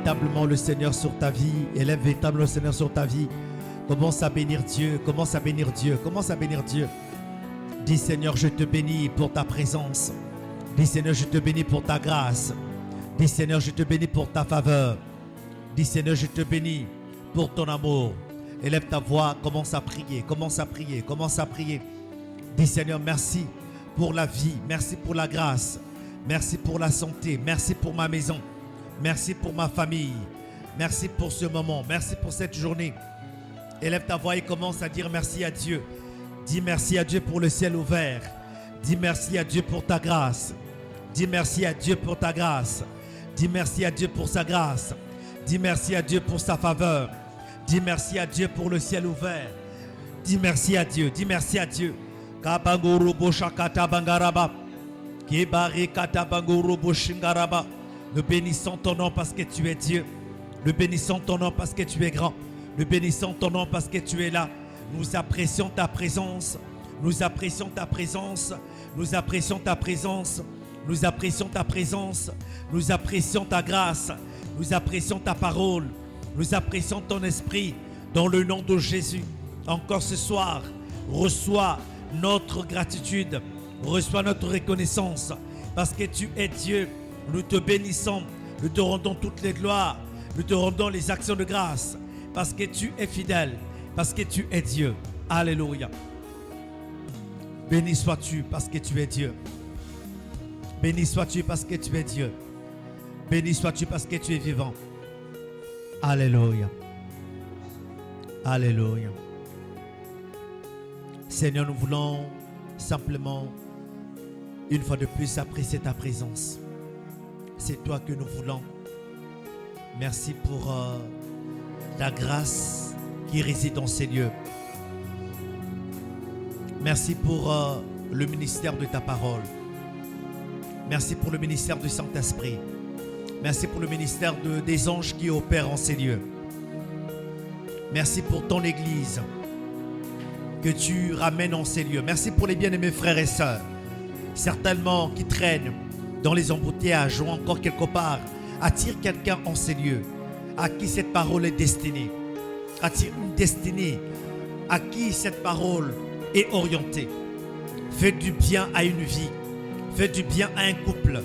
véritablement le Seigneur sur ta vie. Élève véritablement le Seigneur sur ta vie. Commence à bénir Dieu. Commence à bénir Dieu. Commence à bénir Dieu. Dis Seigneur, je te bénis pour ta présence. Dis Seigneur, je te bénis pour ta grâce. Dis Seigneur, je te bénis pour ta faveur. Dis Seigneur, je te bénis pour ton amour. Élève ta voix, commence à prier, commence à prier, commence à prier. Dis Seigneur, merci pour la vie, merci pour la grâce, merci pour la santé, merci pour ma maison, merci pour ma famille, merci pour ce moment, merci pour cette journée. Élève ta voix et commence à dire merci à Dieu. Dis merci à Dieu pour le ciel ouvert. Dis merci à Dieu pour ta grâce. Dis merci à Dieu pour ta grâce. Dis merci à Dieu pour sa grâce. Dis merci à Dieu pour sa faveur. Dis merci à Dieu pour le ciel ouvert. Dis merci à Dieu. Dis merci à Dieu. Nous bénissons ton nom parce que tu es Dieu. Nous bénissons ton nom parce que tu es grand. Nous bénissons ton nom parce que tu es là. Nous apprécions ta présence. Nous apprécions ta présence. Nous apprécions ta présence. Nous apprécions ta présence. Nous apprécions ta grâce. Nous apprécions ta parole. Nous apprécions ton esprit. Dans le nom de Jésus. Encore ce soir, reçois notre gratitude. Reçois notre reconnaissance. Parce que tu es Dieu. Nous te bénissons. Nous te rendons toutes les gloires. Nous te rendons les actions de grâce. Parce que tu es fidèle. Parce que tu es Dieu. Alléluia. Béni sois-tu parce que tu es Dieu. Béni sois-tu parce que tu es Dieu. Béni sois-tu parce que tu es vivant. Alléluia. Alléluia. Seigneur, nous voulons simplement une fois de plus apprécier ta présence. C'est toi que nous voulons. Merci pour ta grâce qui réside dans ces lieux. Merci pour le ministère de ta parole. Merci pour le ministère du Saint-Esprit. Merci pour le ministère des anges qui opèrent en ces lieux. Merci pour ton Église que tu ramènes en ces lieux. Merci pour les bien-aimés frères et sœurs, certainement qui traînent dans les embouteillages ou encore quelque part. Attire quelqu'un en ces lieux à qui cette parole est destinée. Attire une destinée à qui cette parole est orientée. Fais du bien à une vie. Fais du bien à un couple.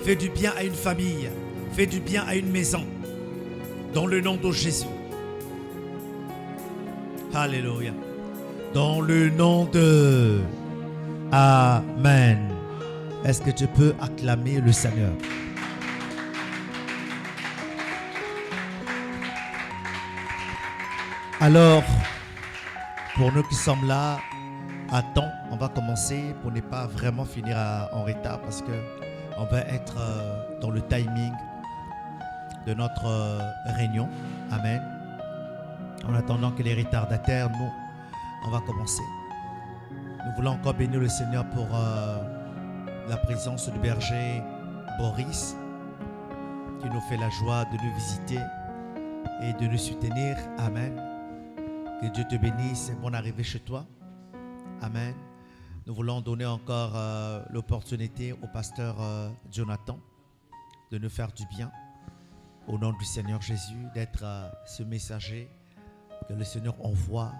Fais du bien à une famille. Fais du bien à une maison. Dans le nom de Jésus. Alléluia. Dans le nom de... Amen. Est-ce que tu peux acclamer le Seigneur? Alors, pour nous qui sommes là, à temps, on va commencer pour ne pas vraiment finir en retard parce qu'on va être dans le timing de notre réunion. Amen. En attendant que les retardataires, nous, on va commencer. Nous voulons encore bénir le Seigneur pour la présence du berger Boris qui nous fait la joie de nous visiter et de nous soutenir. Amen. Que Dieu te bénisse et bonne arrivée chez toi. Amen. Nous voulons donner encore l'opportunité au pasteur Jonathan de nous faire du bien. Au nom du Seigneur Jésus, d'être ce messager que le Seigneur envoie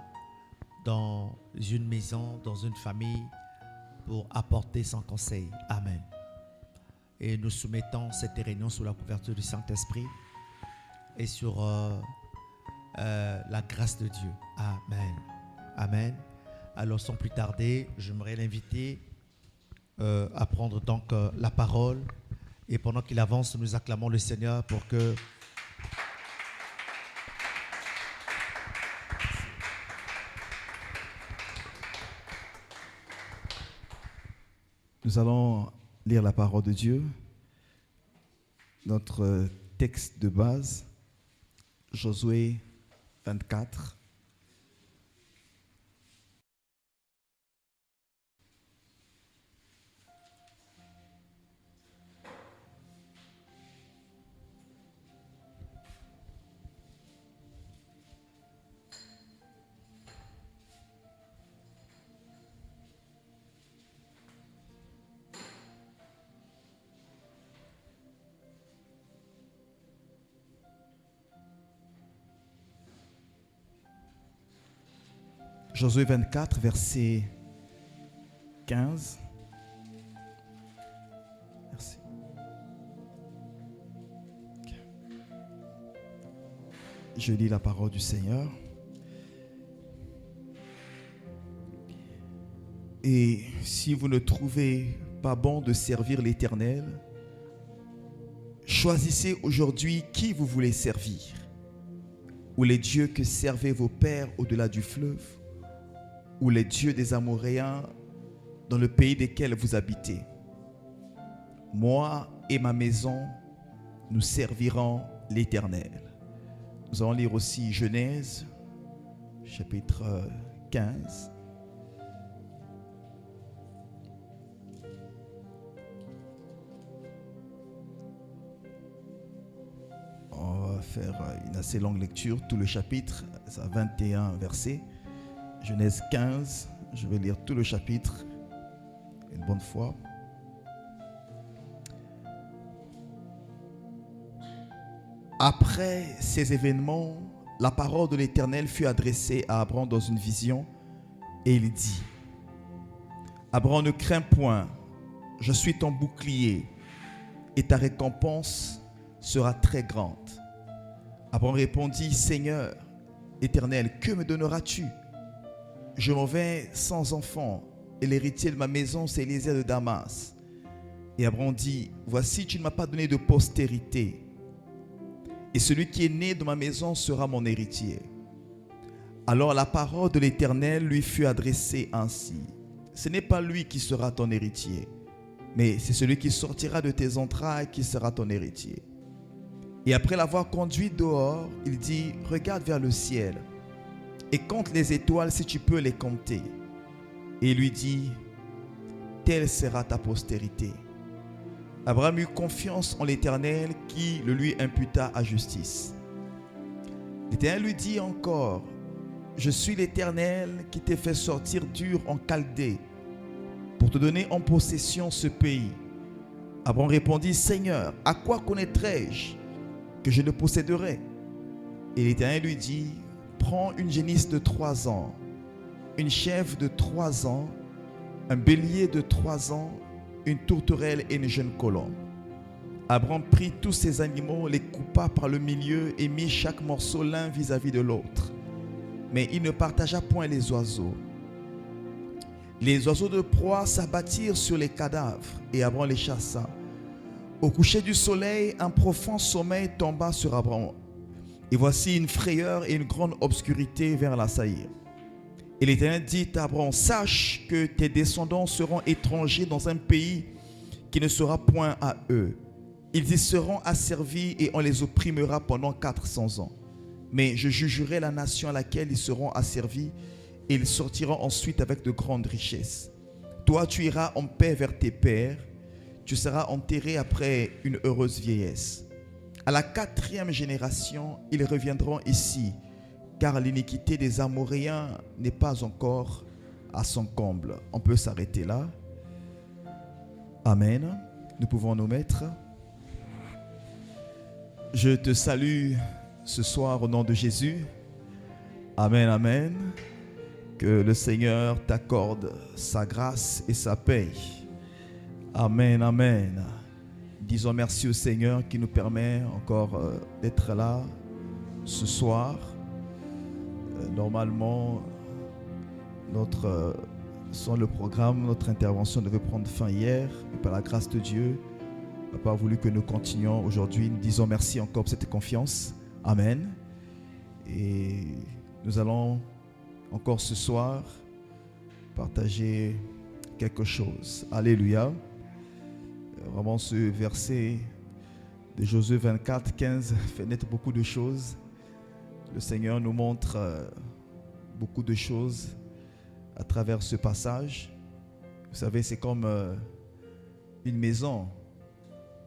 dans une maison, dans une famille pour apporter son conseil. Amen. Et nous soumettons cette réunion sous la couverture du Saint-Esprit et sur... la grâce de Dieu. Amen. Amen. Alors sans plus tarder, j'aimerais l'inviter à prendre donc la parole. Et pendant qu'il avance, nous acclamons le Seigneur pour que... Nous allons lire la parole de Dieu. Notre texte de base, Josué 24. Josué 24, verset 15. Merci. Je lis la parole du Seigneur. Et si vous ne trouvez pas bon de servir l'Éternel, choisissez aujourd'hui qui vous voulez servir, ou les dieux que servaient vos pères au-delà du fleuve, ou les dieux des Amoréens dans le pays desquels vous habitez. Moi et ma maison, nous servirons l'Éternel. Nous allons lire aussi Genèse, chapitre 15. On va faire une assez longue lecture, tout le chapitre, ça a 21 versets. Genèse 15, je vais lire tout le chapitre une bonne fois. Après ces événements, la parole de l'Éternel fut adressée à Abraham dans une vision, et il dit: Abraham, ne crains point, je suis ton bouclier, et ta récompense sera très grande. Abraham répondit: Seigneur Éternel, que me donneras-tu? Je m'en vais sans enfant, et l'héritier de ma maison, c'est Eliezer de Damas. Et Abraham dit: Voici, tu ne m'as pas donné de postérité, et celui qui est né de ma maison sera mon héritier. Alors la parole de l'Éternel lui fut adressée ainsi: Ce n'est pas lui qui sera ton héritier, mais c'est celui qui sortira de tes entrailles qui sera ton héritier. Et après l'avoir conduit dehors, il dit: Regarde vers le ciel et compte les étoiles si tu peux les compter. Et il lui dit: Telle sera ta postérité. Abraham eut confiance en l'Éternel qui le lui imputa à justice. L'Éternel lui dit encore: Je suis l'Éternel qui t'ai fait sortir d'Ur en Chaldée pour te donner en possession ce pays. Abraham répondit: Seigneur, à quoi connaîtrai-je que je le posséderai? Et l'Éternel lui dit: Prends une génisse de 3 ans, une chèvre de 3 ans, un bélier de 3 ans, une tourterelle et une jeune colombe. Abraham prit tous ces animaux, les coupa par le milieu et mit chaque morceau l'un vis-à-vis de l'autre. Mais il ne partagea point les oiseaux. Les oiseaux de proie s'abattirent sur les cadavres et Abraham les chassa. Au coucher du soleil, un profond sommeil tomba sur Abraham. Et voici une frayeur et une grande obscurité vers l'assaillir. Et l'Éternel dit à Abraham: Sache que tes descendants seront étrangers dans un pays qui ne sera point à eux. Ils y seront asservis et on les opprimera pendant 400 ans. Mais je jugerai la nation à laquelle ils seront asservis et ils sortiront ensuite avec de grandes richesses. Toi, tu iras en paix vers tes pères. Tu seras enterré après une heureuse vieillesse. À la 4e génération, ils reviendront ici, car l'iniquité des Amoréens n'est pas encore à son comble. On peut s'arrêter là. Amen. Nous pouvons nous mettre. Je te salue ce soir au nom de Jésus. Amen, amen. Que le Seigneur t'accorde sa grâce et sa paix. Amen, amen. Disons merci au Seigneur qui nous permet encore d'être là ce soir. Normalement, sur le programme, notre intervention devait prendre fin hier, mais par la grâce de Dieu, il n'a pas voulu que nous continuions aujourd'hui. Nous disons merci encore pour cette confiance. Amen. Et nous allons encore ce soir partager quelque chose. Alléluia. Vraiment, ce verset de Josué 24, 15 fait naître beaucoup de choses. Le Seigneur nous montre beaucoup de choses à travers ce passage. Vous savez, c'est comme une maison.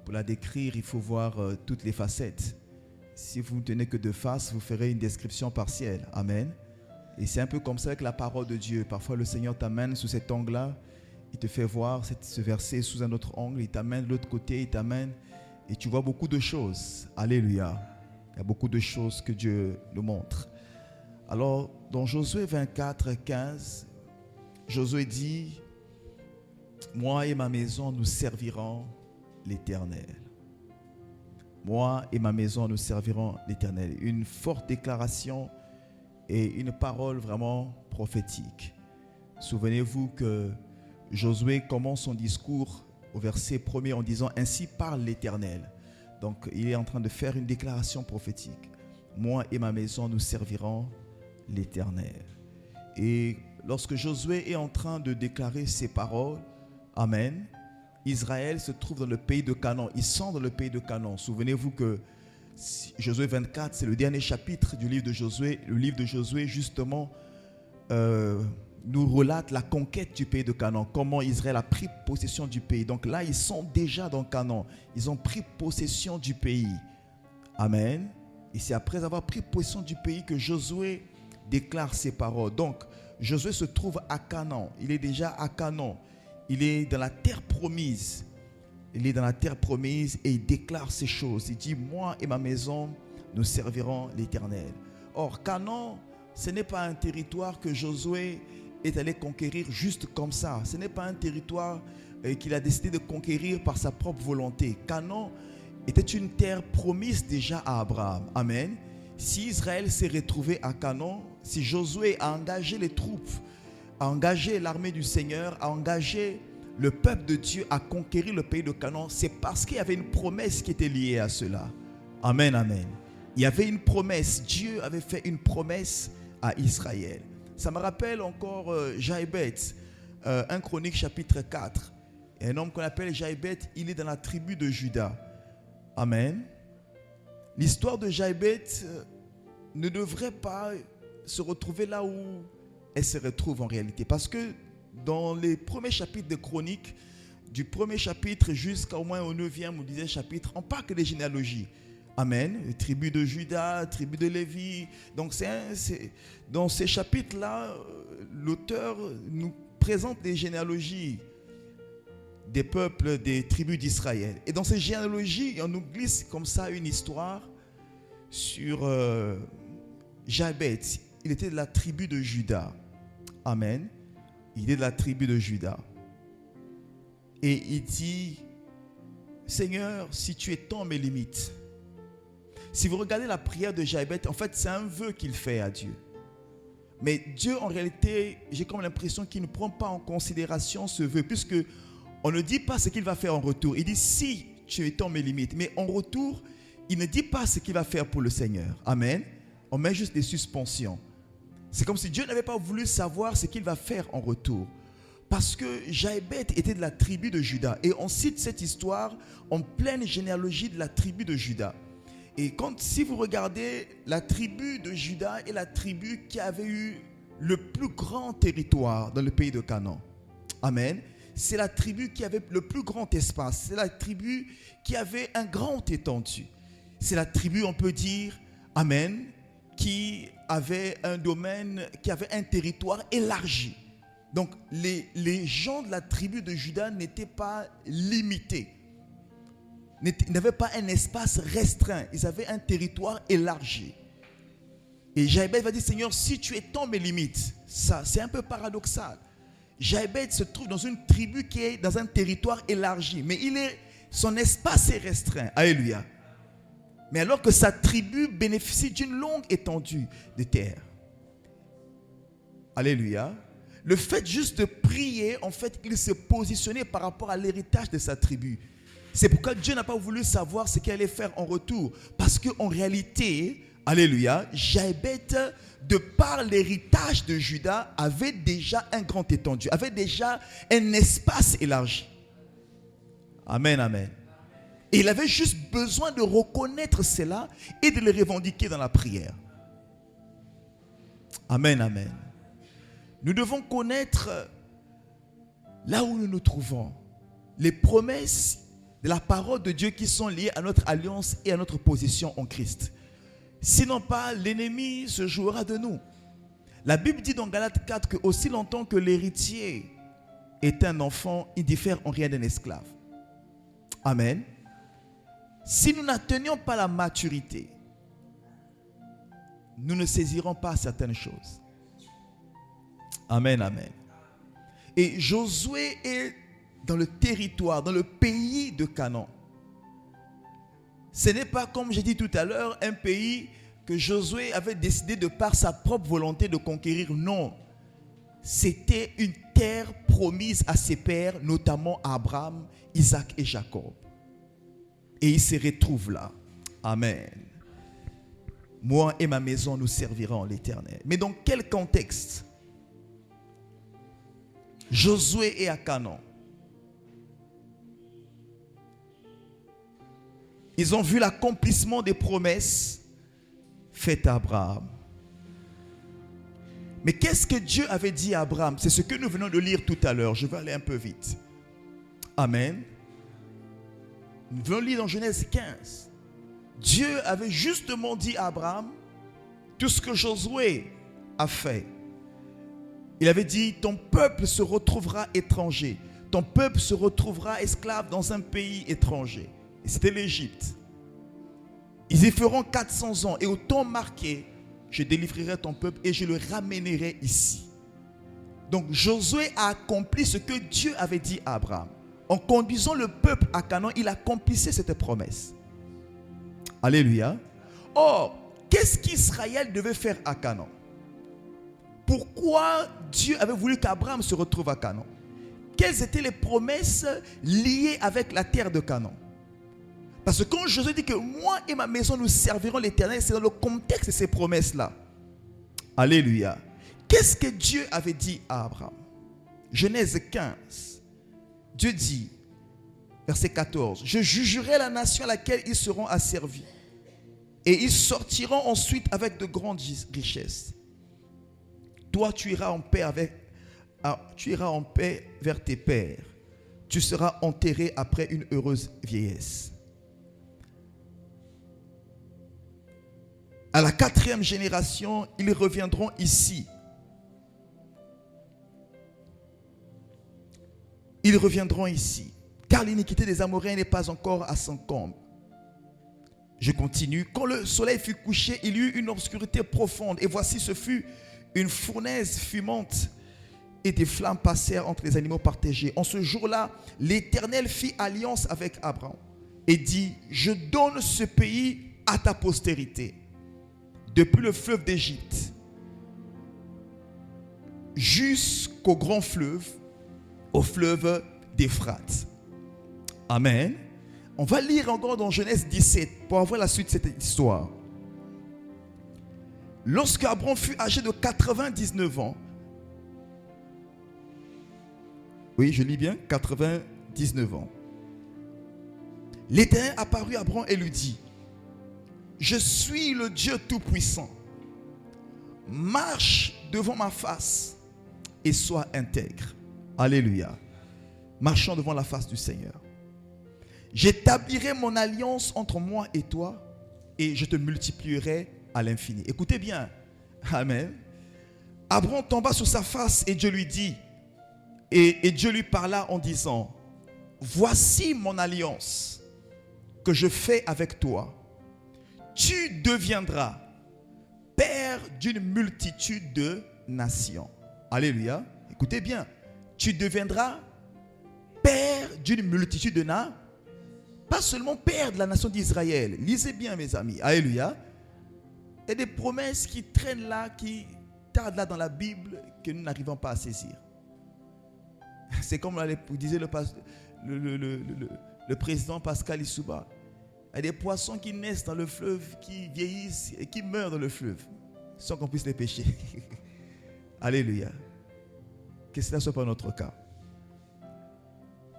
Pour la décrire, il faut voir toutes les facettes. Si vous ne tenez que de face, vous ferez une description partielle. Amen. Et c'est un peu comme ça avec la parole de Dieu. Parfois, le Seigneur t'amène sous cet angle-là. Il te fait voir ce verset sous un autre angle. Il t'amène de l'autre côté. Il t'amène et tu vois beaucoup de choses. Alléluia. Il y a beaucoup de choses que Dieu nous montre. Alors, dans Josué 24, 15, Josué dit, moi et ma maison, nous servirons l'Éternel. Moi et ma maison, nous servirons l'Éternel. Une forte déclaration et une parole vraiment prophétique. Souvenez-vous que Josué commence son discours au verset 1er en disant « Ainsi parle l'Éternel ». Donc, il est en train de faire une déclaration prophétique. « Moi et ma maison, nous servirons l'Éternel ». Et lorsque Josué est en train de déclarer ces paroles, Amen, Israël se trouve dans le pays de Canaan. Ils sont dans le pays de Canaan. Souvenez-vous que Josué 24, c'est le dernier chapitre du livre de Josué. Le livre de Josué, justement, nous relate la conquête du pays de Canaan. Comment Israël a pris possession du pays. Donc là, ils sont déjà dans Canaan. Ils ont pris possession du pays. Amen. Et c'est après avoir pris possession du pays que Josué déclare ces paroles. Donc, Josué se trouve à Canaan. Il est déjà à Canaan. Il est dans la terre promise. Il est dans la terre promise et il déclare ces choses. Il dit, moi et ma maison, nous servirons l'Éternel. Or, Canaan, ce n'est pas un territoire que Josué est allé conquérir juste comme ça. Ce n'est pas un territoire qu'il a décidé de conquérir par sa propre volonté. Canaan était une terre promise déjà à Abraham. Amen. Si Israël s'est retrouvé à Canaan, si Josué a engagé les troupes, a engagé l'armée du Seigneur, a engagé le peuple de Dieu à conquérir le pays de Canaan, c'est parce qu'il y avait une promesse qui était liée à cela. Amen, amen. Il y avait une promesse. Dieu avait fait une promesse à Israël. Ça me rappelle encore Jaïbet, 1 Chronique chapitre 4. Et un homme qu'on appelle Jaïbet, il est dans la tribu de Juda. Amen. L'histoire de Jaïbet ne devrait pas se retrouver là où elle se retrouve en réalité. Parce que dans les premiers chapitres de Chroniques, du premier chapitre jusqu'au moins au 9e ou 10e chapitre, on parle que des généalogies. Amen. Les tribus de Juda, tribus de Lévi. Donc dans ces chapitres-là, l'auteur nous présente des généalogies des peuples, des tribus d'Israël. Et dans ces généalogies, on nous glisse comme ça une histoire sur Jaïbet. Il était de la tribu de Juda. Amen. Il est de la tribu de Juda. Et il dit, Seigneur, si tu étends mes limites. Si vous regardez la prière de Jaïbet, en fait, c'est un vœu qu'il fait à Dieu. Mais Dieu, en réalité, j'ai comme l'impression qu'il ne prend pas en considération ce vœu, puisque on ne dit pas ce qu'il va faire en retour. Il dit, si tu étends mes limites. Mais en retour, il ne dit pas ce qu'il va faire pour le Seigneur. Amen. On met juste des suspensions. C'est comme si Dieu n'avait pas voulu savoir ce qu'il va faire en retour. Parce que Jaïbet était de la tribu de Juda. Et on cite cette histoire en pleine généalogie de la tribu de Juda. Et si vous regardez, la tribu de Juda est la tribu qui avait eu le plus grand territoire dans le pays de Canaan. Amen. C'est la tribu qui avait le plus grand espace. C'est la tribu qui avait un grand étendue. C'est la tribu, on peut dire, Amen, qui avait un domaine, qui avait un territoire élargi. Donc, les gens de la tribu de Juda n'étaient pas limités. N'avaient pas un espace restreint. Ils avaient un territoire élargi. Et Jaïbet va dire, Seigneur, si tu étends mes limites, ça, c'est un peu paradoxal. Jaïbet se trouve dans une tribu qui est dans un territoire élargi. Mais son espace est restreint. Alléluia. Mais alors que sa tribu bénéficie d'une longue étendue de terre. Alléluia. Le fait juste de prier, en fait, il se positionnait par rapport à l'héritage de sa tribu. C'est pourquoi Dieu n'a pas voulu savoir ce qu'il allait faire en retour. Parce qu'en réalité, alléluia, Jaïbet, de par l'héritage de Juda, avait déjà un grand étendue, avait déjà un espace élargi. Amen, amen. Et il avait juste besoin de reconnaître cela et de le revendiquer dans la prière. Amen, amen. Nous devons connaître là où nous nous trouvons, les promesses de la parole de Dieu qui sont liées à notre alliance et à notre position en Christ. Sinon pas, l'ennemi se jouera de nous. La Bible dit dans Galates 4 que aussi longtemps que l'héritier est un enfant, il diffère en rien d'un esclave. Amen. Si nous n'atteignons pas la maturité, nous ne saisirons pas certaines choses. Amen, amen. Et Josué est dans le territoire, dans le pays de Canaan. Ce n'est pas, comme j'ai dit tout à l'heure, un pays que Josué avait décidé de par sa propre volonté de conquérir. Non. C'était une terre promise à ses pères, notamment à Abraham, Isaac et Jacob. Et il se retrouve là. Amen. Moi et ma maison, nous servirons l'Éternel. Mais dans quel contexte? Josué est à Canaan. Ils ont vu l'accomplissement des promesses faites à Abraham. Mais qu'est-ce que Dieu avait dit à Abraham? C'est ce que nous venons de lire tout à l'heure. Je vais aller un peu vite. Amen. Nous venons lire dans Genèse 15. Dieu avait justement dit à Abraham tout ce que Josué a fait. Il avait dit, ton peuple se retrouvera étranger. Ton peuple se retrouvera esclave dans un pays étranger. Et c'était l'Égypte. Ils y feront 400 ans. Et au temps marqué, je délivrerai ton peuple et je le ramènerai ici. Donc Josué a accompli ce que Dieu avait dit à Abraham. En conduisant le peuple à Canaan, il accomplissait cette promesse. Alléluia. Or, qu'est-ce qu'Israël devait faire à Canaan? Pourquoi Dieu avait voulu qu'Abraham se retrouve à Canaan? Quelles étaient les promesses liées avec la terre de Canaan? Parce que quand Josué dit que moi et ma maison nous servirons l'Éternel, c'est dans le contexte de ces promesses-là. Alléluia. Qu'est-ce que Dieu avait dit à Abraham? Genèse 15. Dieu dit, verset 14, « Je jugerai la nation à laquelle ils seront asservis, et ils sortiront ensuite avec de grandes richesses. Toi, tu iras en paix vers tes pères. Tu seras enterré après une heureuse vieillesse. À la 4e génération, ils reviendront ici. Ils reviendront ici, car l'iniquité des Amoréens n'est pas encore à son comble. » Je continue. Quand le soleil fut couché, il y eut une obscurité profonde. Et voici, ce fut une fournaise fumante. Et des flammes passèrent entre les animaux partagés. En ce jour-là, l'Éternel fit alliance avec Abraham et dit, je donne ce pays à ta postérité, depuis le fleuve d'Égypte jusqu'au grand fleuve, au fleuve d'Euphrate. Amen. On va lire encore dans Genèse 17 pour avoir la suite de cette histoire. Lorsque Abraham fut âgé de 99 ans, oui, je lis bien, 99 ans, l'Éternel apparut à Abraham et lui dit, je suis le Dieu Tout-Puissant. Marche devant ma face et sois intègre. Alléluia. Marchons devant la face du Seigneur. J'établirai mon alliance entre moi et toi et je te multiplierai à l'infini. Écoutez bien. Amen. Abraham tomba sur sa face et Dieu lui dit, et Dieu lui parla en disant, voici mon alliance que je fais avec toi. Tu deviendras père d'une multitude de nations. Alléluia. Écoutez bien. Tu deviendras père d'une multitude de nations. Pas seulement père de la nation d'Israël. Lisez bien, mes amis. Alléluia. Il y a des promesses qui traînent là, qui tardent là dans la Bible, que nous n'arrivons pas à saisir. C'est comme disait le président Pascal Issouba. Il y a des poissons qui naissent dans le fleuve, qui vieillissent et qui meurent dans le fleuve, sans qu'on puisse les pêcher. Alléluia. Que cela ne soit pas notre cas.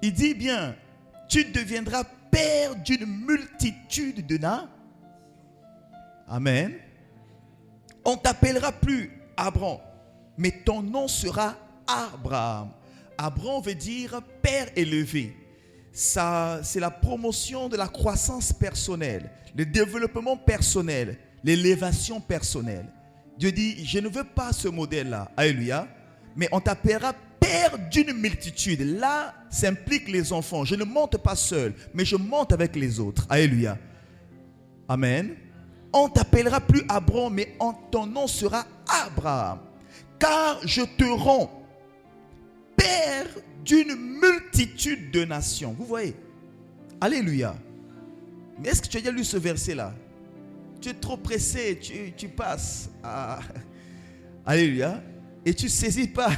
Il dit bien, tu deviendras père d'une multitude de nations. Amen. On ne t'appellera plus Abraham, mais ton nom sera Abraham. Abraham veut dire père élevé. Ça, c'est la promotion de la croissance personnelle, le développement personnel, l'élévation personnelle. Dieu dit, je ne veux pas ce modèle-là. Alléluia. Mais on t'appellera père d'une multitude. Là, ça implique les enfants. Je ne monte pas seul, mais je monte avec les autres. Alléluia. Amen. On t'appellera plus Abraham, mais ton nom sera Abraham. Car je te rends père d'une multitude de nations. Vous voyez? Alléluia. Mais est-ce que tu as déjà lu ce verset-là? Tu es trop pressé, tu passes. Alléluia. Et tu ne saisis pas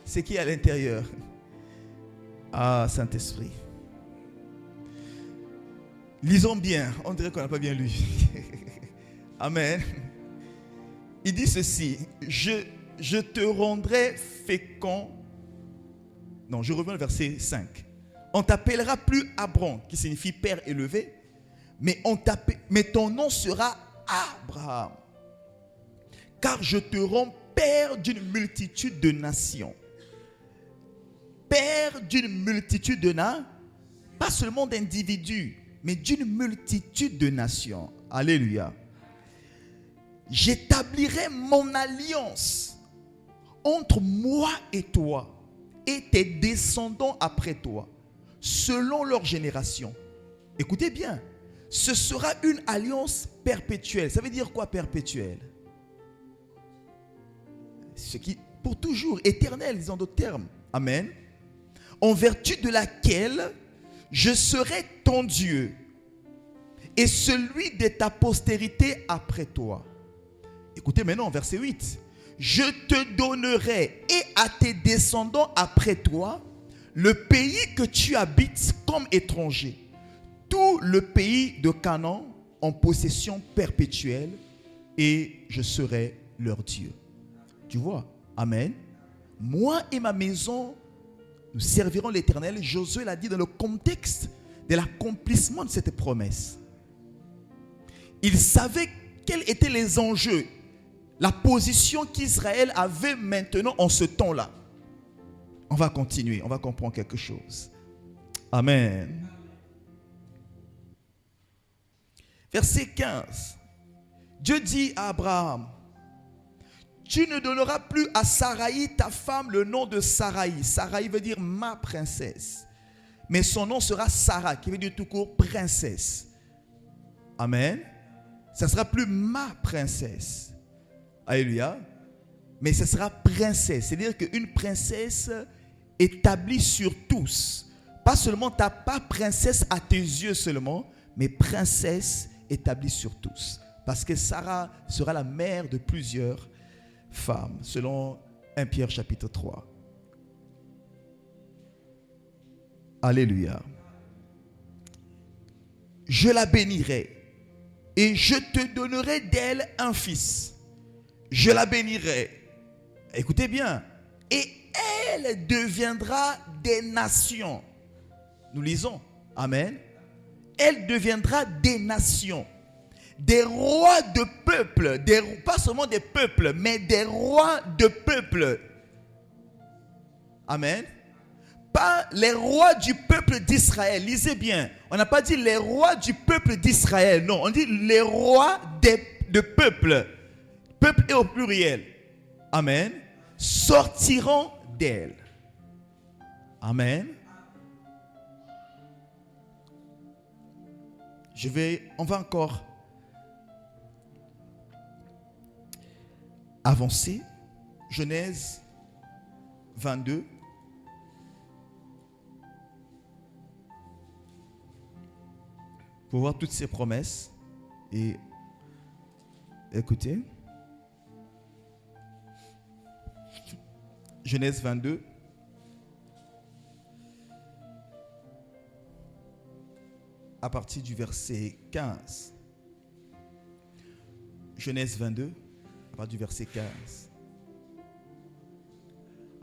ce qui est à l'intérieur. Ah, Saint-Esprit. Lisons bien. On dirait qu'on n'a pas bien lu. Amen. Il dit ceci. Je te rendrai fécond. Non, je reviens au verset 5. On t'appellera plus Abraham, qui signifie père élevé, mais ton nom sera Abraham. Car je te rends père d'une multitude de nations. Père d'une multitude de nations, pas seulement d'individus, mais d'une multitude de nations. Alléluia. J'établirai mon alliance entre moi et toi et tes descendants après toi, selon leur génération. Écoutez bien, ce sera une alliance perpétuelle. Ça veut dire quoi perpétuelle? Ce qui, pour toujours, éternel, disons d'autres termes. Amen. En vertu de laquelle je serai ton Dieu et celui de ta postérité après toi. Écoutez maintenant, verset 8. Je te donnerai et à tes descendants après toi le pays que tu habites comme étranger, tout le pays de Canaan en possession perpétuelle, et je serai leur Dieu. Tu vois? Amen. Moi et ma maison, nous servirons l'Éternel. Josué l'a dit dans le contexte de l'accomplissement de cette promesse. Il savait quels étaient les enjeux, la position qu'Israël avait maintenant en ce temps-là. On va continuer, on va comprendre quelque chose. Amen. Verset 15. Dieu dit à Abraham, tu ne donneras plus à Saraï, ta femme, le nom de Saraï. Saraï veut dire ma princesse. Mais son nom sera Sarah, qui veut dire tout court princesse. Amen. Ça ne sera plus ma princesse. Alléluia. Mais ce sera princesse. C'est-à-dire qu'une princesse établie sur tous. Pas seulement pas princesse à tes yeux seulement, mais princesse établie sur tous. Parce que Sarah sera la mère de plusieurs femmes, selon 1 Pierre chapitre 3. Alléluia. Je la bénirai et je te donnerai d'elle un fils. Je la bénirai. Écoutez bien. Et elle deviendra des nations. Nous lisons. Amen. Elle deviendra des nations. Des rois de peuples. Pas seulement des peuples, mais des rois de peuples. Amen. Pas les rois du peuple d'Israël. Lisez bien. On n'a pas dit les rois du peuple d'Israël. Non, on dit les rois de peuples. Peuple et au pluriel. Amen. Sortiront d'elle. Amen. On va encore avancer. Genèse 22. Pour voir toutes ces promesses. Et écoutez. Genèse 22. À partir du verset 15. Genèse 22, à partir du verset 15.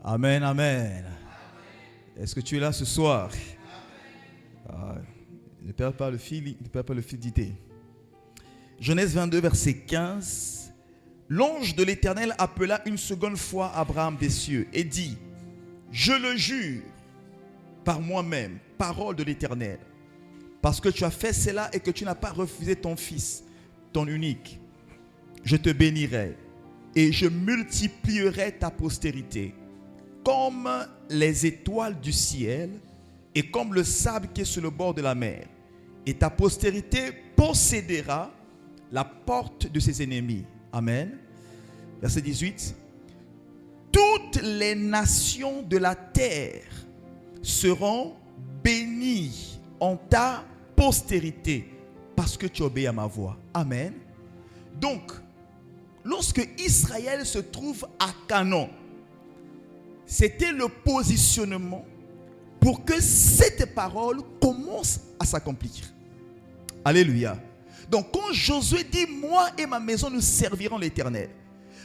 Amen, amen. Est-ce que tu es là ce soir? Ne perds pas le fil d'idée. Genèse 22, verset 15. L'ange de l'Éternel appela une seconde fois Abraham des cieux et dit, je le jure par moi-même, parole de l'Éternel, parce que tu as fait cela et que tu n'as pas refusé ton fils, ton unique, je te bénirai et je multiplierai ta postérité comme les étoiles du ciel et comme le sable qui est sur le bord de la mer. Et ta postérité possédera la porte de ses ennemis. Amen. Verset 18. Toutes les nations de la terre seront bénies en ta postérité parce que tu obéis à ma voix. Amen. Donc, lorsque Israël se trouve à Canaan, c'était le positionnement pour que cette parole commence à s'accomplir. Alléluia. Donc quand Josué dit, moi et ma maison nous servirons l'Éternel,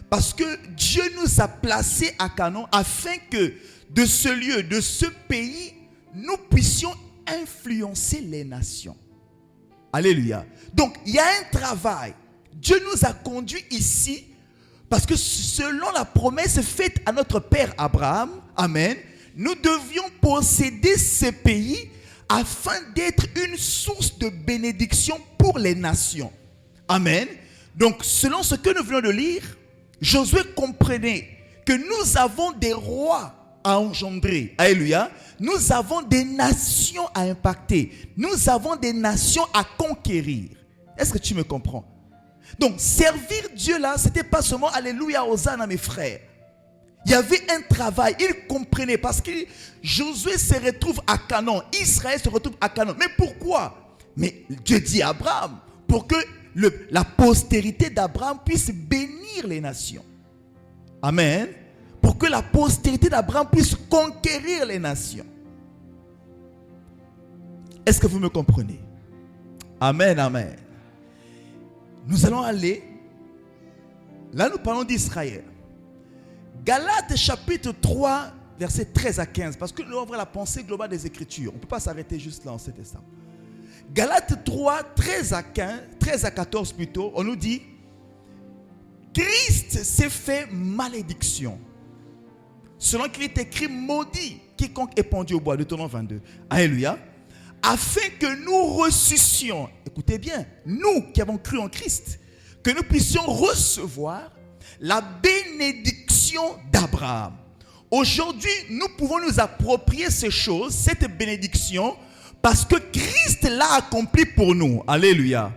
parce que Dieu nous a placés à Canaan afin que de ce lieu, de ce pays, nous puissions influencer les nations. Alléluia. Donc il y a un travail. Dieu nous a conduits ici parce que selon la promesse faite à notre père Abraham, amen, nous devions posséder ce pays afin d'être une source de bénédiction pour les nations. Amen. Donc, selon ce que nous venons de lire, Josué comprenait que nous avons des rois à engendrer. Alléluia. Nous avons des nations à impacter. Nous avons des nations à conquérir. Est-ce que tu me comprends? Donc, servir Dieu là, ce n'était pas seulement alléluia, hosanna mes frères. Il y avait un travail, il comprenait parce que Josué se retrouve à Canaan, Israël se retrouve à Canaan. Mais pourquoi? Mais Dieu dit à Abraham, pour que la postérité d'Abraham puisse bénir les nations. Amen. Pour que la postérité d'Abraham puisse conquérir les nations. Est-ce que vous me comprenez? Amen, amen. Nous allons aller, là nous parlons d'Israël. Galates chapitre 3, versets 13 à 15, parce que nous ouvrons la pensée globale des Écritures. On ne peut pas s'arrêter juste là en cet instant. Galates 3, 13 à 14 plutôt, on nous dit, Christ s'est fait malédiction, selon qu'il est écrit, maudit quiconque est pendu au bois, Deutéronome 22. Alléluia. Afin que nous ressuscions, écoutez bien, nous qui avons cru en Christ, que nous puissions recevoir la bénédiction d'Abraham. Aujourd'hui, nous pouvons nous approprier ces choses, cette bénédiction, parce que Christ l'a accompli pour nous. Alléluia.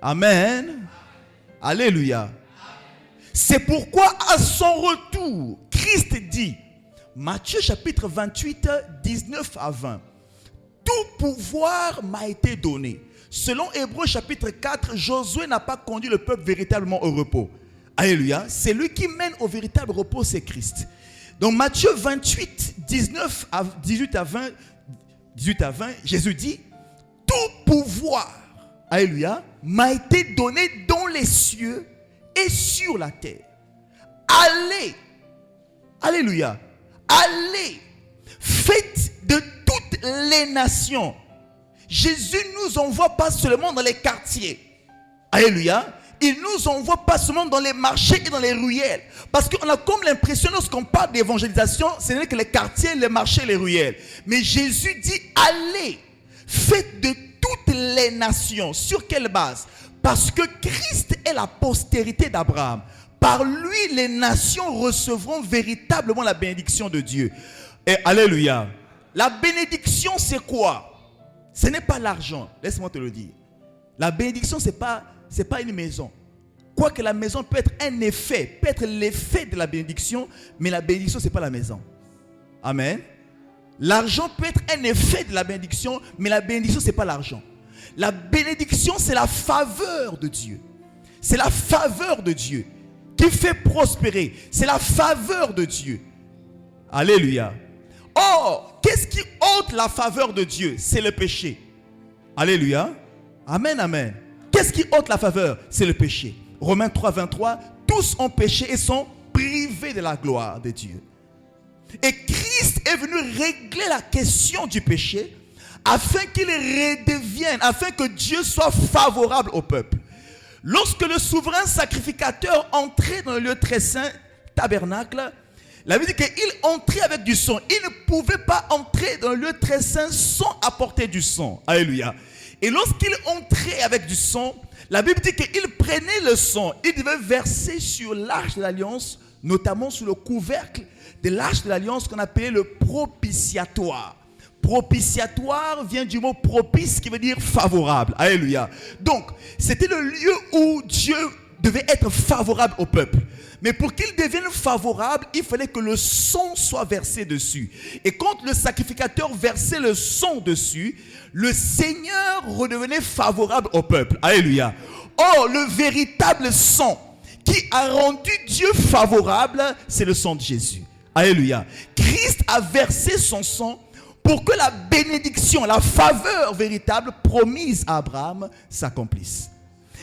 Amen. Alléluia. C'est pourquoi à son retour, Christ dit, Matthieu chapitre 28, 19 à 20, tout pouvoir m'a été donné. Selon Hébreux chapitre 4, Josué n'a pas conduit le peuple véritablement au repos. Alléluia. C'est lui qui mène au véritable repos, c'est Christ. Donc Matthieu 28, 18 à 20, Jésus dit, tout pouvoir, alléluia, m'a été donné dans les cieux et sur la terre. Allez, alléluia, allez, faites de toutes les nations. Jésus ne nous envoie pas seulement dans les quartiers. Alléluia. Il ne nous envoie pas seulement dans les marchés et dans les ruelles. Parce qu'on a comme l'impression, lorsqu'on parle d'évangélisation, ce n'est que les quartiers, les marchés, les ruelles. Mais Jésus dit, allez, faites de toutes les nations. Sur quelle base? Parce que Christ est la postérité d'Abraham. Par lui, les nations recevront véritablement la bénédiction de Dieu. Et alléluia. La bénédiction, c'est quoi? Ce n'est pas l'argent. Laisse-moi te le dire. La bénédiction, ce n'est pas une maison. Quoique la maison peut être un effet, peut être l'effet de la bénédiction, mais la bénédiction, ce n'est pas la maison. Amen. L'argent peut être un effet de la bénédiction, mais la bénédiction, ce n'est pas l'argent. La bénédiction, c'est la faveur de Dieu. C'est la faveur de Dieu qui fait prospérer. C'est la faveur de Dieu. Alléluia. Or, qu'est-ce qui ôte la faveur de Dieu? C'est le péché. Alléluia. Amen, amen. Qu'est-ce qui ôte la faveur? C'est le péché. Romains 3, 23. Tous ont péché et sont privés de la gloire de Dieu. Et Christ est venu régler la question du péché afin qu'il redevienne, afin que Dieu soit favorable au peuple. Lorsque le souverain sacrificateur entrait dans le lieu très saint, tabernacle, la Bible dit qu'il entrait avec du sang. Il ne pouvait pas entrer dans le lieu très saint sans apporter du sang. Alléluia. Et lorsqu'il entrait avec du sang, la Bible dit qu'il prenait le sang. Il devait verser sur l'arche de l'alliance, notamment sur le couvercle de l'arche de l'alliance qu'on appelait le propitiatoire. propitiatoire vient du mot propice qui veut dire favorable. Alléluia. Donc, c'était le lieu où Dieu devait être favorable au peuple. Mais pour qu'il devienne favorable, il fallait que le sang soit versé dessus. Et quand le sacrificateur versait le sang dessus, le Seigneur redevenait favorable au peuple. Alléluia. Or, le véritable sang qui a rendu Dieu favorable, c'est le sang de Jésus. Alléluia. Christ a versé son sang pour que la bénédiction, la faveur véritable promise à Abraham s'accomplisse.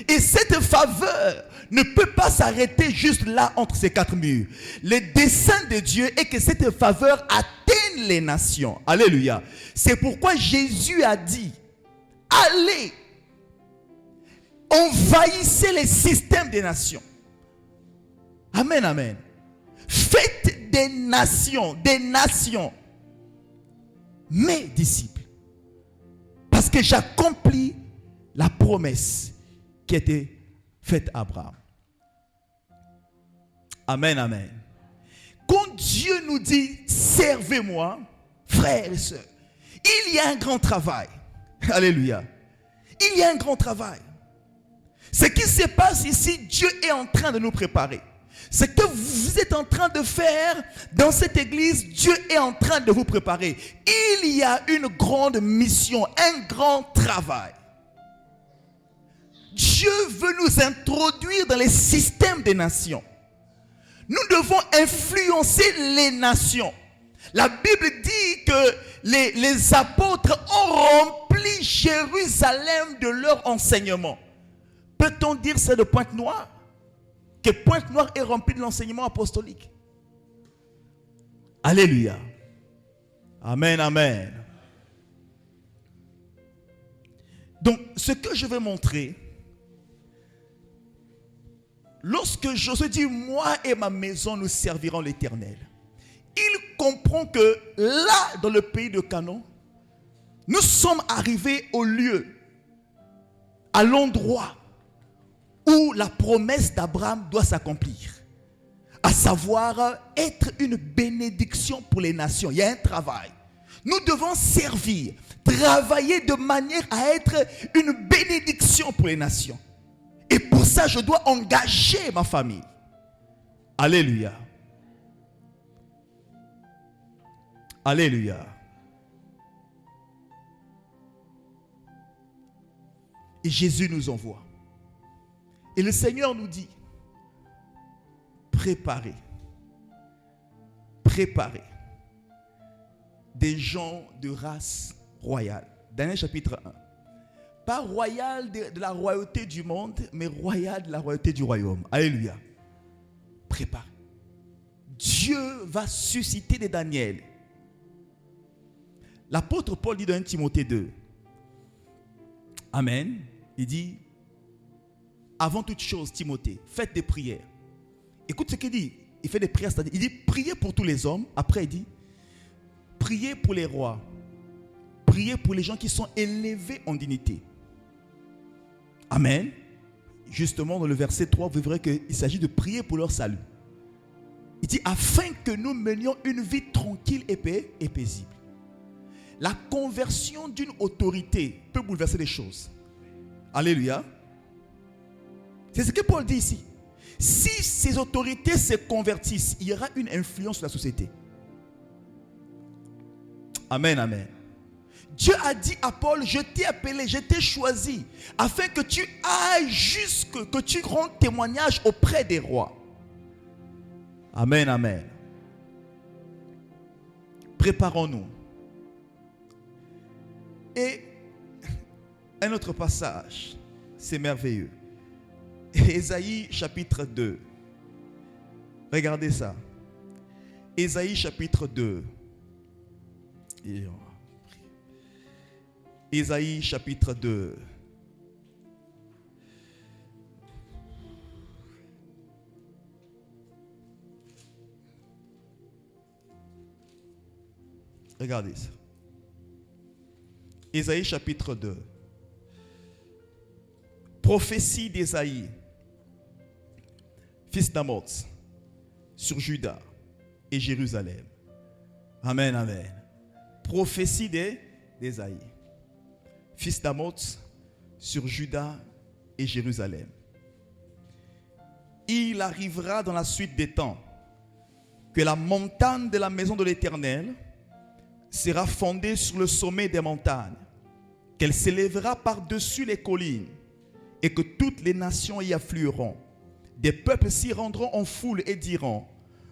Et cette faveur ne peut pas s'arrêter juste là entre ces quatre murs. Le dessein de Dieu est que cette faveur atteigne les nations. Alléluia. C'est pourquoi Jésus a dit, allez, envahissez les systèmes des nations. Amen, amen. Faites des nations, mes disciples. Parce que j'accomplis la promesse qui a été faite à Abraham. Amen, amen. Quand Dieu nous dit, servez-moi, frères et sœurs, il y a un grand travail. Alléluia. Il y a un grand travail. Ce qui se passe ici, Dieu est en train de nous préparer. Ce que vous êtes en train de faire dans cette église, Dieu est en train de vous préparer. Il y a une grande mission, un grand travail. Dieu veut nous introduire dans les systèmes des nations. Nous devons influencer les nations. La Bible dit que les apôtres ont rempli Jérusalem de leur enseignement. Peut-on dire c'est de Pointe-Noire? Que Pointe-Noire est remplie de l'enseignement apostolique. Alléluia. Amen, amen. Donc, ce que je vais montrer, lorsque Josué dit, moi et ma maison, nous servirons l'Éternel, il comprend que là, dans le pays de Canaan, nous sommes arrivés au lieu, à l'endroit où la promesse d'Abraham doit s'accomplir, à savoir être une bénédiction pour les nations. Il y a un travail. Nous devons servir, travailler de manière à être une bénédiction pour les nations. Et pour ça, je dois engager ma famille. Alléluia. Alléluia. Et Jésus nous envoie. Et le Seigneur nous dit, préparez des gens de race royale. Daniel chapitre 1. Pas royal de la royauté du monde, mais royal de la royauté du royaume. Alléluia. Préparez. Dieu va susciter des Daniel. L'apôtre Paul dit dans 1 Timothée 2. Amen. Il dit, avant toute chose, Timothée, faites des prières. Écoute ce qu'il dit. Il fait des prières, c'est-à-dire, il dit, priez pour tous les hommes. Après, il dit, priez pour les rois. Priez pour les gens qui sont élevés en dignité. Amen. Justement, dans le verset 3, vous verrez qu'il s'agit de prier pour leur salut. Il dit, afin que nous menions une vie tranquille et paisible. La conversion d'une autorité peut bouleverser les choses. Alléluia. C'est ce que Paul dit ici. Si ces autorités se convertissent, il y aura une influence sur la société. Amen, amen. Dieu a dit à Paul, je t'ai appelé, je t'ai choisi, afin que tu ailles que tu rendes témoignage auprès des rois. Amen, amen. Préparons-nous. Et un autre passage, c'est merveilleux. Ésaïe chapitre 2. Regardez ça. Ésaïe chapitre 2. Ésaïe chapitre 2. Regardez ça. Ésaïe chapitre 2. Prophétie d'Ésaïe, fils d'Amoz, sur Juda et Jérusalem. Amen, amen. Prophétie d'Ésaïe, fils d'Amoz, sur Juda et Jérusalem. Il arrivera dans la suite des temps que la montagne de la maison de l'Éternel sera fondée sur le sommet des montagnes, qu'elle s'élèvera par-dessus les collines et que toutes les nations y afflueront. Des peuples s'y rendront en foule et diront: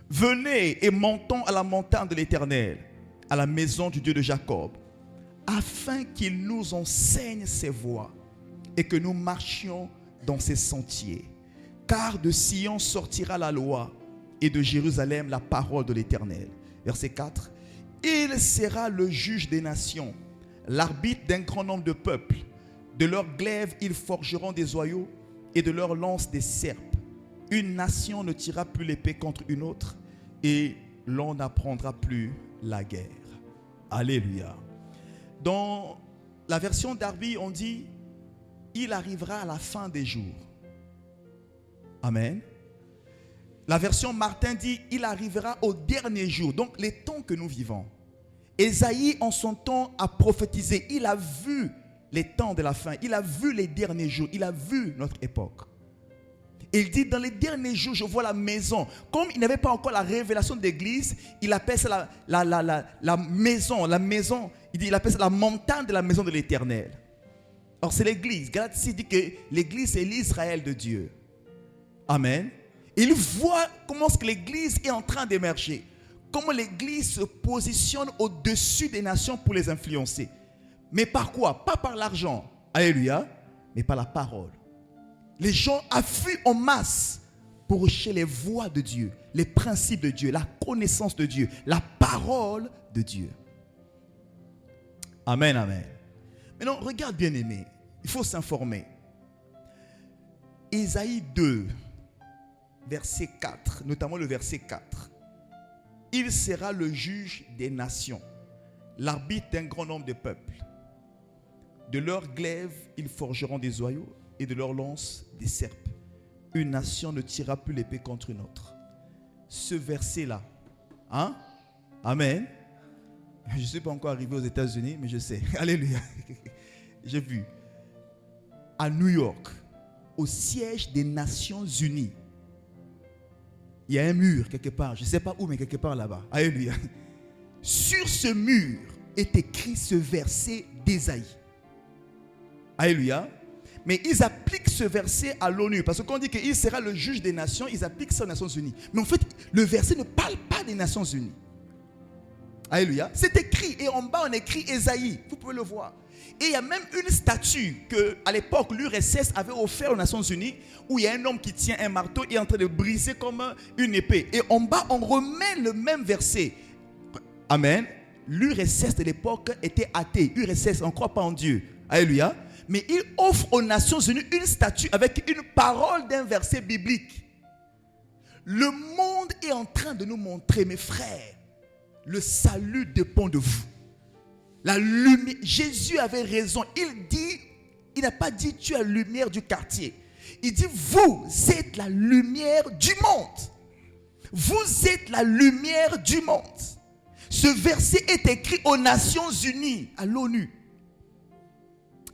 venez et montons à la montagne de l'Éternel, à la maison du Dieu de Jacob, afin qu'il nous enseigne ses voies et que nous marchions dans ses sentiers. Car de Sion sortira la loi et de Jérusalem la parole de l'Éternel. Verset 4. Il sera le juge des nations, l'arbitre d'un grand nombre de peuples. De leurs glaives, ils forgeront des oyaux et de leurs lances des serpes. Une nation ne tirera plus l'épée contre une autre et l'on n'apprendra plus la guerre. Alléluia. Dans la version Darby, on dit: il arrivera à la fin des jours. Amen. La version Martin dit: il arrivera au dernier jour. Donc les temps que nous vivons. Ésaïe en son temps a prophétisé. Il a vu les temps de la fin. Il a vu les derniers jours. Il a vu notre époque. Il dit: dans les derniers jours, je vois la maison. Comme il n'avait pas encore la révélation de l'église, il appelle ça la maison. La maison, il appelle ça la montagne de la maison de l'Éternel. Or, c'est l'église. Galates 6 dit que l'église est l'Israël de Dieu. Amen. Il voit comment est-ce que l'église est en train d'émerger. Comment l'église se positionne au-dessus des nations pour les influencer. Mais par quoi? Pas par l'argent. Alléluia. Mais par la parole. Les gens affluent en masse pour rechercher les voies de Dieu, les principes de Dieu, la connaissance de Dieu, la parole de Dieu. Amen, amen. Maintenant, regarde bien aimé, il faut s'informer. Ésaïe 2, verset 4, notamment le verset 4. Il sera le juge des nations, l'arbitre d'un grand nombre de peuples. De leurs glaives, ils forgeront des oyaux et de leurs lances des serpes. Une nation ne tirera plus l'épée contre une autre. Ce verset-là, hein? Amen. Je ne suis pas encore arrivé aux États-Unis, mais je sais. Alléluia. J'ai vu. À New York, au siège des Nations Unies, il y a un mur quelque part. Je ne sais pas où, mais quelque part là-bas. Alléluia. Sur ce mur est écrit ce verset d'Ésaïe. Alléluia. Mais ils appliquent ce verset à l'ONU. Parce que quand on dit qu'il sera le juge des nations, ils appliquent ça aux Nations Unies. Mais en fait, le verset ne parle pas des Nations Unies. Alléluia. C'est écrit. Et en bas, on écrit Ésaïe. Vous pouvez le voir. Et il y a même une statue qu'à l'époque, l'URSS avait offert aux Nations Unies, où il y a un homme qui tient un marteau et est en train de briser comme une épée. Et en bas, on remet le même verset. Amen. L'URSS de l'époque était athée. URSS, on ne croit pas en Dieu. Alléluia. Mais il offre aux Nations Unies une statue avec une parole d'un verset biblique. Le monde est en train de nous montrer, mes frères, le salut dépend de vous. La lumière, Jésus avait raison. Il n'a pas dit tu es la lumière du quartier. Il dit vous êtes la lumière du monde. Vous êtes la lumière du monde. Ce verset est écrit aux Nations Unies, à l'ONU.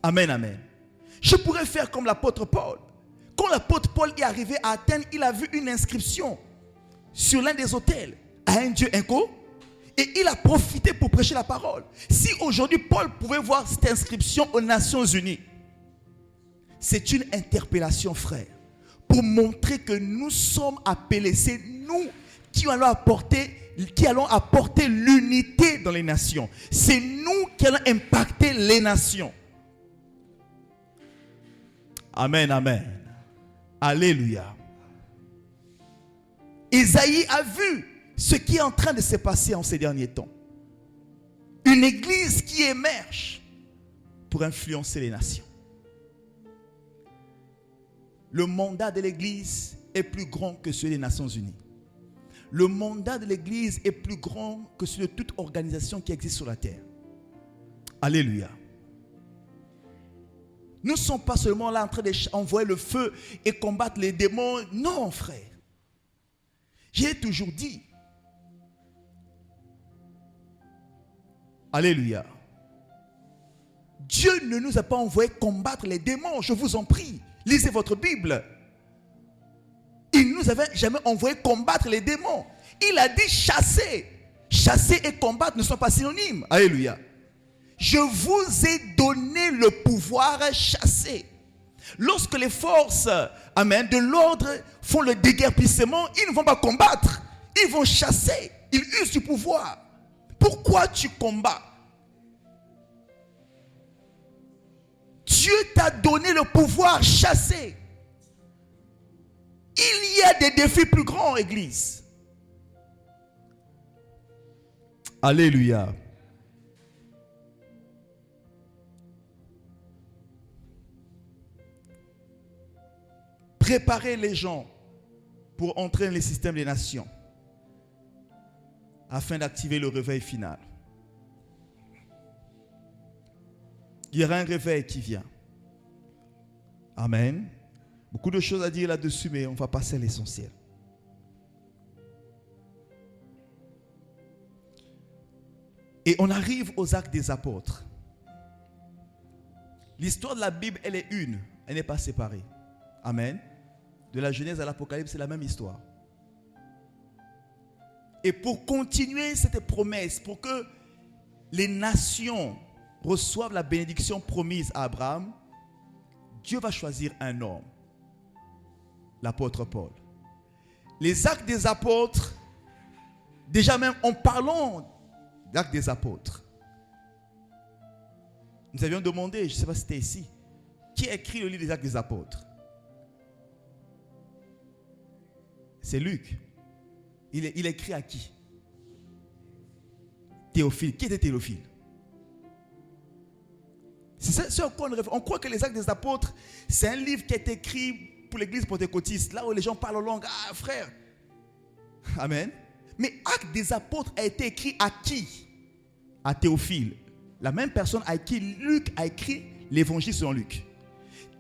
Amen, amen. Je pourrais faire comme l'apôtre Paul. Quand l'apôtre Paul est arrivé à Athènes, il a vu une inscription sur l'un des autels à un Dieu inco. Et il a profité pour prêcher la parole. Si aujourd'hui Paul pouvait voir cette inscription aux Nations Unies, c'est une interpellation, frère, pour montrer que nous sommes appelés. C'est nous qui allons apporter l'unité dans les nations. C'est nous qui allons impacter les nations. Amen, amen. Alléluia. Ésaïe a vu ce qui est en train de se passer en ces derniers temps. Une église qui émerge pour influencer les nations. Le mandat de l'église est plus grand que celui des Nations Unies. Le mandat de l'église est plus grand que celui de toute organisation qui existe sur la terre. Alléluia. Nous ne sommes pas seulement là en train d'envoyer le feu et combattre les démons. Non, frère. J'ai toujours dit, Alléluia. Dieu ne nous a pas envoyé combattre les démons, je vous en prie. Lisez votre Bible. Il ne nous avait jamais envoyé combattre les démons. Il a dit chasser. Chasser et combattre ne sont pas synonymes. Alléluia. Je vous ai donné le pouvoir à chasser. Lorsque les forces, amen, de l'ordre font le déguerpissement, ils ne vont pas combattre. Ils vont chasser. Ils usent du pouvoir. Pourquoi tu combats? Dieu t'a donné le pouvoir chasser. Il y a des défis plus grands, Église. Alléluia. Préparez les gens pour entrer dans les systèmes des nations afin d'activer le réveil final. Il y aura un réveil qui vient. Amen. Beaucoup de choses à dire là-dessus, mais on va passer à l'essentiel. Et on arrive aux actes des apôtres. L'histoire de la Bible, elle est une. Elle n'est pas séparée. Amen. De la Genèse à l'Apocalypse, c'est la même histoire. Et pour continuer cette promesse, pour que les nations reçoivent la bénédiction promise à Abraham, Dieu va choisir un homme, l'apôtre Paul. Les actes des apôtres, déjà même en parlant d'actes des apôtres, nous avions demandé, je ne sais pas si c'était ici, qui a écrit le livre des actes des apôtres? C'est Luc. Il a écrit à qui? Théophile. Qui était Théophile? C'est ça on croit que les actes des apôtres, c'est un livre qui a été écrit pour l'église pentecôtiste, là où les gens parlent en langue. Ah, frère. Amen. Mais actes des apôtres a été écrit à qui? À Théophile. La même personne à qui Luc a écrit l'évangile selon Luc.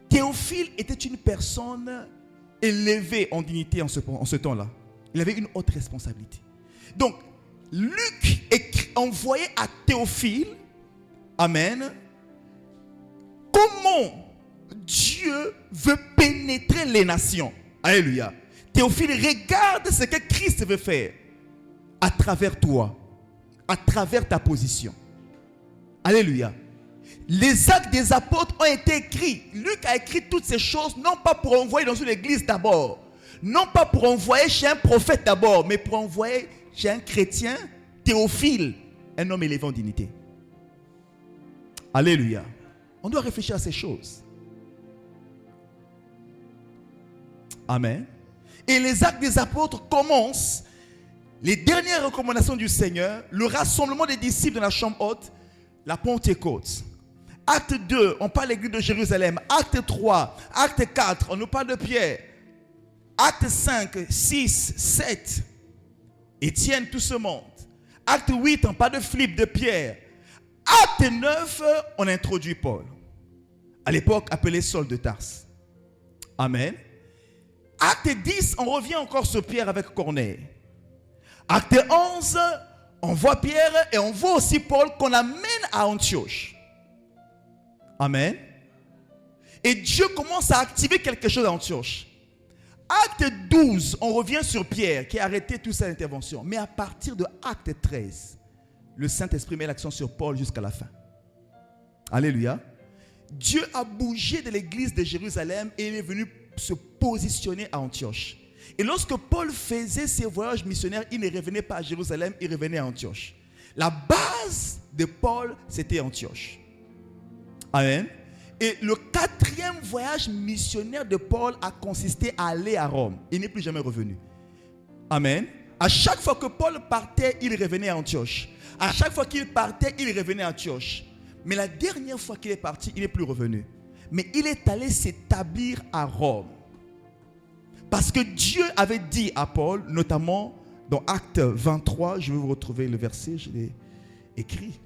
Théophile était une personne élevée en dignité en ce temps-là. Il avait une haute responsabilité. Donc, Luc envoyé à Théophile, amen, comment Dieu veut pénétrer les nations. Alléluia. Théophile, regarde ce que Christ veut faire à travers toi, à travers ta position. Alléluia. Les actes des apôtres ont été écrits. Luc a écrit toutes ces choses, non pas pour envoyer dans une église d'abord, non pas pour envoyer chez un prophète d'abord, mais pour envoyer chez un chrétien, Théophile, un homme élevé en dignité. Alléluia. On doit réfléchir à ces choses. Amen. Et les actes des apôtres commencent, les dernières recommandations du Seigneur, le rassemblement des disciples dans la chambre haute, la Pentecôte. Acte 2, on parle de l'église de Jérusalem. Acte 3, acte 4, on nous parle de Pierre. Acte 5, 6, 7, Étienne, tout se monte. Acte 8, on parle de Philippe, de Pierre. Acte 9, on introduit Paul. À l'époque, appelé Saul de Tarse. Amen. Acte 10, on revient encore sur Pierre avec Corneille. Acte 11, on voit Pierre et on voit aussi Paul qu'on amène à Antioche. Amen. Et Dieu commence à activer quelque chose à Antioche. Acte 12, on revient sur Pierre qui a arrêté toute sa intervention. Mais à partir de acte 13, le Saint-Esprit met l'accent sur Paul jusqu'à la fin. Alléluia. Dieu a bougé de l'église de Jérusalem et il est venu se positionner à Antioche. Et lorsque Paul faisait ses voyages missionnaires, il ne revenait pas à Jérusalem, il revenait à Antioche. La base de Paul, c'était Antioche. Amen. Et le 4e voyage missionnaire de Paul a consisté à aller à Rome. Il n'est plus jamais revenu. Amen. À chaque fois que Paul partait, il revenait à Antioche. À chaque fois qu'il partait, il revenait à Antioche. Mais la dernière fois qu'il est parti, il n'est plus revenu. Mais il est allé s'établir à Rome. Parce que Dieu avait dit à Paul, notamment dans Acte 23, je vais vous retrouver le verset, je l'ai écrit.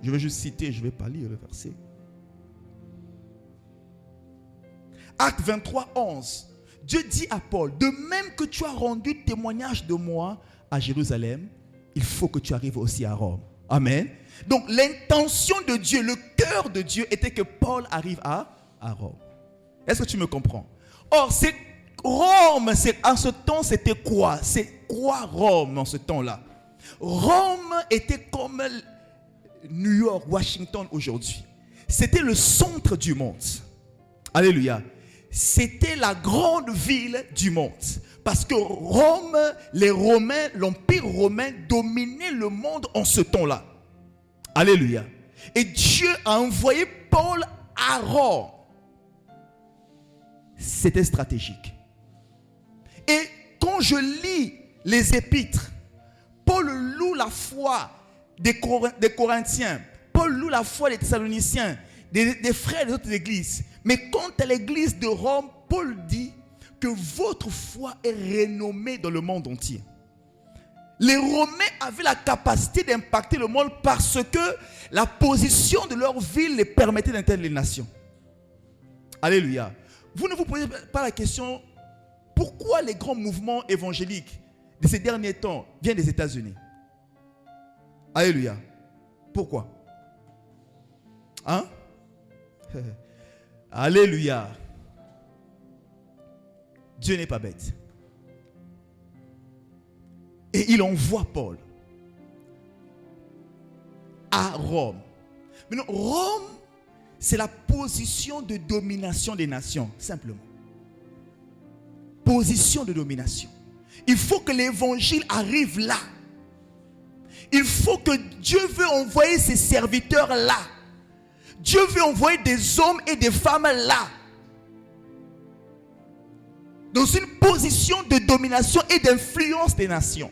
Je vais juste citer, je ne vais pas lire le verset. Acte 23, 11. Dieu dit à Paul, de même que tu as rendu témoignage de moi à Jérusalem, il faut que tu arrives aussi à Rome. Amen. Donc l'intention de Dieu, le cœur de Dieu était que Paul arrive à Rome. Est-ce que tu me comprends? Or, c'est Rome, en ce temps, c'était quoi? C'est quoi Rome en ce temps-là? Rome était comme New York, Washington aujourd'hui. C'était le centre du monde. Alléluia. C'était la grande ville du monde. Parce que Rome, les Romains, l'Empire romain dominait le monde en ce temps-là. Alléluia. Et Dieu a envoyé Paul à Rome. C'était stratégique. Et quand je lis les épîtres, Paul loue la foi des Corinthiens. Paul loue la foi des Thessaloniciens, des frères des autres églises. Mais quant à l'église de Rome, Paul dit que votre foi est renommée dans le monde entier. Les Romains avaient la capacité d'impacter le monde parce que la position de leur ville les permettait d'intégrer les nations. Alléluia. Vous ne vous posez pas la question, pourquoi les grands mouvements évangéliques de ces derniers temps viennent des États-Unis? Alléluia. Pourquoi? Hein? Alléluia. Dieu n'est pas bête. Et il envoie Paul à Rome. Maintenant, Rome, c'est la position de domination des nations, simplement. Position de domination. Il faut que l'évangile arrive là. Il faut que Dieu veut envoyer ses serviteurs là. Dieu veut envoyer des hommes et des femmes là. Dans une position de domination et d'influence des nations.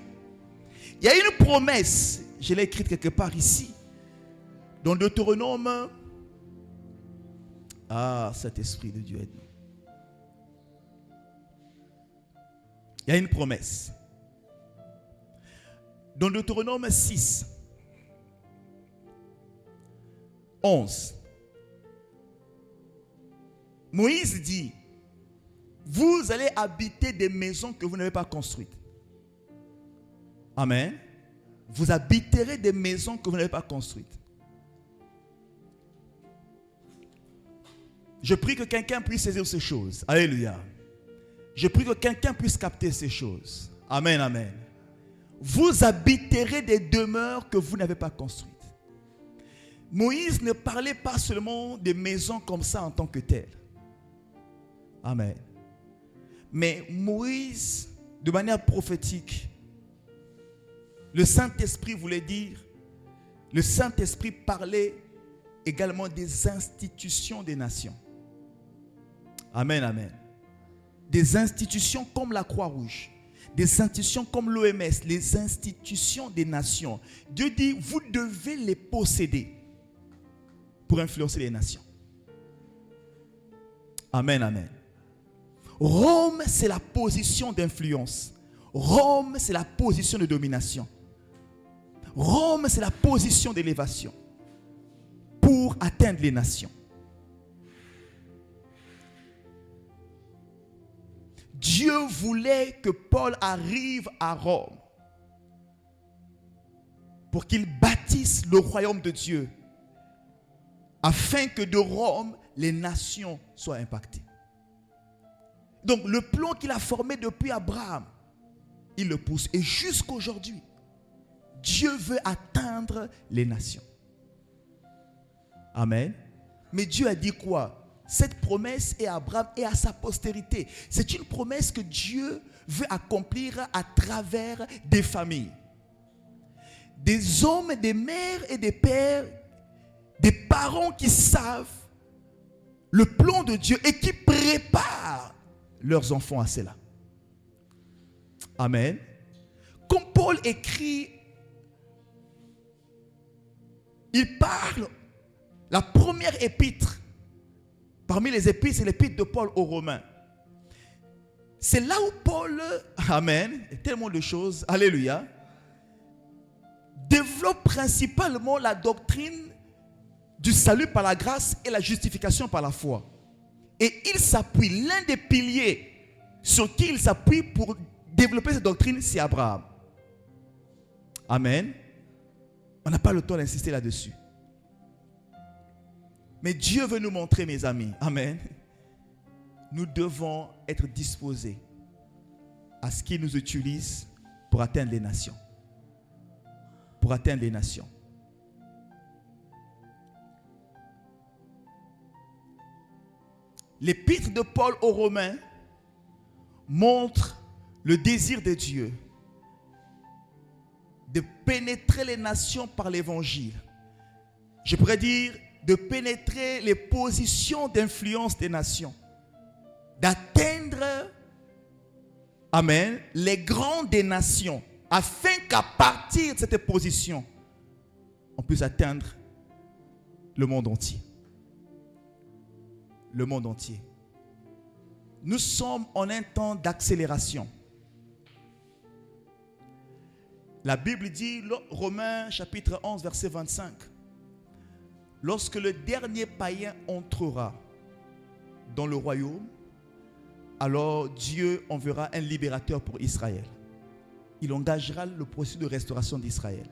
Il y a une promesse, je l'ai écrite quelque part ici, dans Deutéronome. Ah, cet esprit de Dieu aide-nous. Il y a une promesse. Dans Deutéronome 6, 11, Moïse dit, vous allez habiter des maisons que vous n'avez pas construites. Amen. Vous habiterez des maisons que vous n'avez pas construites. Je prie que quelqu'un puisse saisir ces choses. Alléluia. Je prie que quelqu'un puisse capter ces choses. Amen, amen. Vous habiterez des demeures que vous n'avez pas construites. Moïse ne parlait pas seulement des maisons comme ça en tant que telles. Amen. Mais Moïse, de manière prophétique, le Saint-Esprit voulait dire, le Saint-Esprit parlait également des institutions des nations. Amen, amen. Des institutions comme la Croix-Rouge, des institutions comme l'OMS, les institutions des nations. Dieu dit, vous devez les posséder pour influencer les nations. Amen, amen. Rome, c'est la position d'influence. Rome, c'est la position de domination. Rome, c'est la position d'élévation pour atteindre les nations. Dieu voulait que Paul arrive à Rome pour qu'il bâtisse le royaume de Dieu afin que de Rome, les nations soient impactées. Donc le plan qu'il a formé depuis Abraham, il le pousse. Et jusqu'aujourd'hui, Dieu veut atteindre les nations. Amen. Mais Dieu a dit quoi? Cette promesse est à Abraham et à sa postérité. C'est une promesse que Dieu veut accomplir à travers des familles. Des hommes, des mères et des pères, des parents qui savent le plan de Dieu et qui préparent leurs enfants à cela. Amen. Comme Paul écrit, il parle, la première épître, parmi les épîtres, c'est l'épître de Paul aux Romains. C'est là où Paul, amen, tellement de choses, alléluia, développe principalement la doctrine du salut par la grâce et la justification par la foi. Et il s'appuie, l'un des piliers sur qui il s'appuie pour développer cette doctrine, c'est Abraham. Amen. On n'a pas le temps d'insister là-dessus. Mais Dieu veut nous montrer, mes amis. Amen. Nous devons être disposés à ce qu'il nous utilise pour atteindre les nations. Pour atteindre les nations. L'épître de Paul aux Romains montre le désir de Dieu de pénétrer les nations par l'évangile. Je pourrais dire de pénétrer les positions d'influence des nations. D'atteindre, amen, les grands des nations, afin qu'à partir de cette position, on puisse atteindre le monde entier. Le monde entier. Nous sommes en un temps d'accélération. La Bible dit, Romains chapitre 11, verset 25, lorsque le dernier païen entrera dans le royaume, alors Dieu enverra un libérateur pour Israël. Il engagera le processus de restauration d'Israël.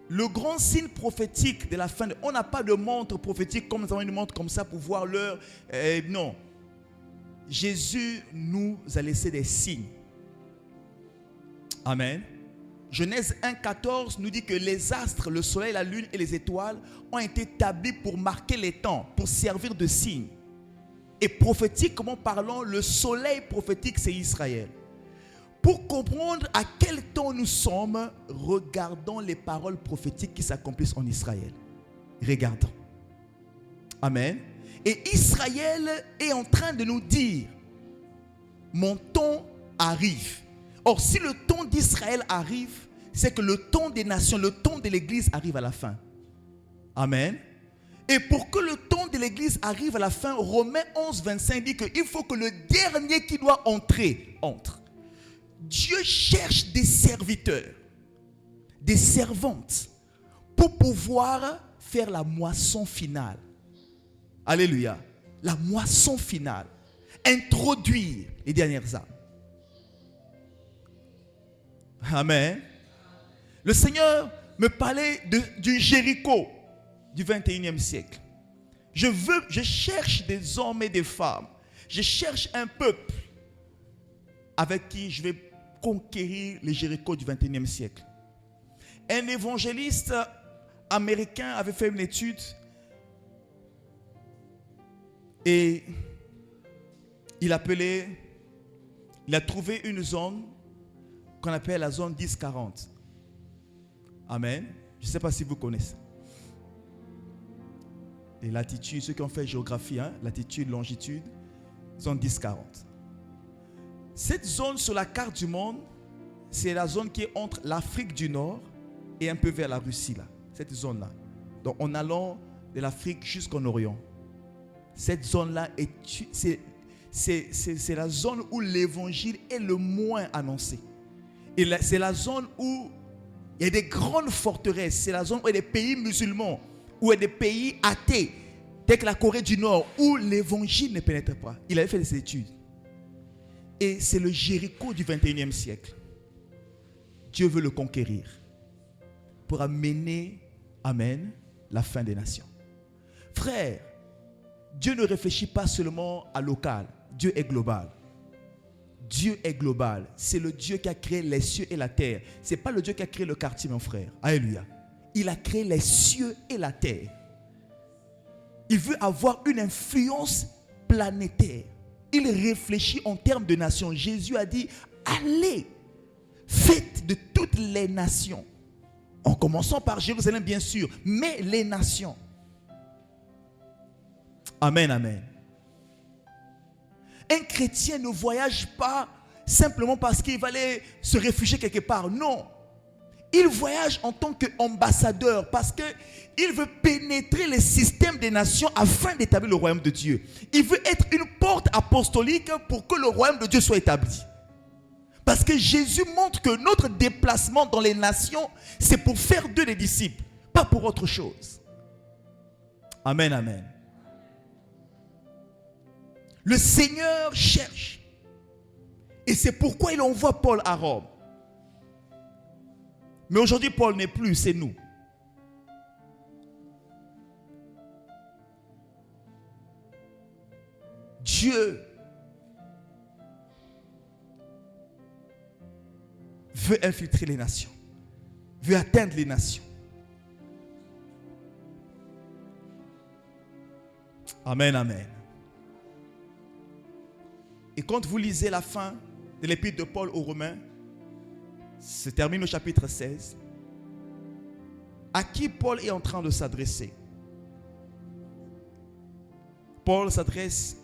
Le grand signe prophétique de la fin, on n'a pas de montre prophétique comme nous avons une montre comme ça pour voir l'heure. Non. Jésus nous a laissé des signes. Amen. Genèse 1,14 nous dit que les astres, le soleil, la lune et les étoiles ont été établis pour marquer les temps, pour servir de signe. Et prophétiquement parlant, le soleil prophétique, c'est Israël. Pour comprendre à quel temps nous sommes, regardons les paroles prophétiques qui s'accomplissent en Israël. Regardons. Amen. Et Israël est en train de nous dire, mon temps arrive. Or, si le temps d'Israël arrive, c'est que le temps des nations, le temps de l'Église arrive à la fin. Amen. Et pour que le temps de l'Église arrive à la fin, Romains 11, 25 dit qu'il faut que le dernier qui doit entrer, entre. Dieu cherche des serviteurs, des servantes, pour pouvoir faire la moisson finale. Alléluia. La moisson finale. Introduire les dernières âmes. Amen. Le Seigneur me parlait du Jéricho du 21e siècle. Je cherche des hommes et des femmes. Je cherche un peuple avec qui je vais conquérir les Jéricho du 21e siècle. Un évangéliste américain avait fait une étude et il a trouvé une zone qu'on appelle la zone 10-40. Amen. Je ne sais pas si vous connaissez. Les latitudes, ceux qui ont fait géographie, latitude, longitude, zone 10-40. Cette zone sur la carte du monde, c'est la zone qui est entre l'Afrique du Nord et un peu vers la Russie, là. Cette zone-là. Donc, en allant de l'Afrique jusqu'en Orient. Cette zone-là, c'est la zone où l'évangile est le moins annoncé. Et c'est la zone où il y a des grandes forteresses. C'est la zone où il y a des pays musulmans, où il y a des pays athées, tels que la Corée du Nord, où l'évangile ne pénètre pas. Il avait fait des études. Et c'est le Jéricho du 21e siècle. Dieu veut le conquérir pour amener, amen, la fin des nations. Frère, Dieu ne réfléchit pas seulement à local. Dieu est global. Dieu est global. C'est le Dieu qui a créé les cieux et la terre. Ce n'est pas le Dieu qui a créé le quartier, mon frère. Alléluia. Il a créé les cieux et la terre. Il veut avoir une influence planétaire. Il réfléchit en termes de nations. Jésus a dit, allez, faites de toutes les nations. En commençant par Jérusalem, bien sûr, mais les nations. Amen, amen. Un chrétien ne voyage pas simplement parce qu'il va aller se réfugier quelque part. Non. Il voyage en tant qu'ambassadeur parce qu'il veut pénétrer les systèmes des nations afin d'établir le royaume de Dieu. Il veut être une porte apostolique pour que le royaume de Dieu soit établi. Parce que Jésus montre que notre déplacement dans les nations, c'est pour faire d'eux des disciples, pas pour autre chose. Amen, amen. Le Seigneur cherche. Et c'est pourquoi il envoie Paul à Rome. Mais aujourd'hui, Paul n'est plus, c'est nous. Dieu veut infiltrer les nations, veut atteindre les nations. Amen, amen. Et quand vous lisez la fin de l'épître de Paul aux Romains, se termine au chapitre 16, à qui Paul est en train de s'adresser? Paul s'adresse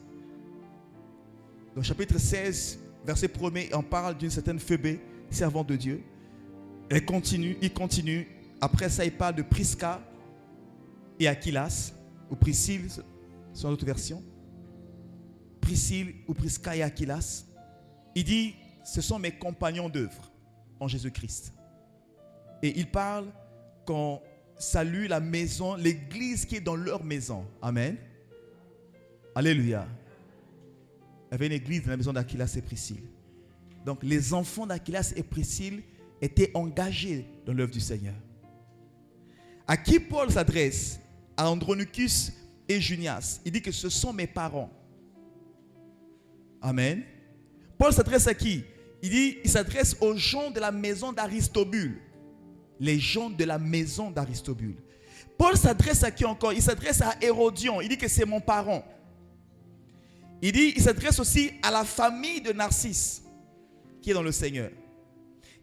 dans le chapitre 16, verset 1er, on parle d'une certaine Phébé, servante de Dieu. Il continue. Après ça, il parle de Prisca et Aquilas, ou Priscille, sur notre version. Priscille ou Prisca et Aquilas. Il dit, ce sont mes compagnons d'œuvre en Jésus-Christ. Et il parle qu'on salue la maison, l'église qui est dans leur maison. Amen. Alléluia. Il y avait une église dans la maison d'Aquilas et Priscille. Donc les enfants d'Aquilas et Priscille étaient engagés dans l'œuvre du Seigneur. À qui Paul s'adresse? À Andronicus et Junias. Il dit que ce sont mes parents. Amen. Paul s'adresse à qui? Il s'adresse aux gens de la maison d'Aristobule. Les gens de la maison d'Aristobule. Paul s'adresse à qui encore? Il s'adresse à Hérodion. Il dit que c'est mon parent. Il s'adresse aussi à la famille de Narcisse qui est dans le Seigneur.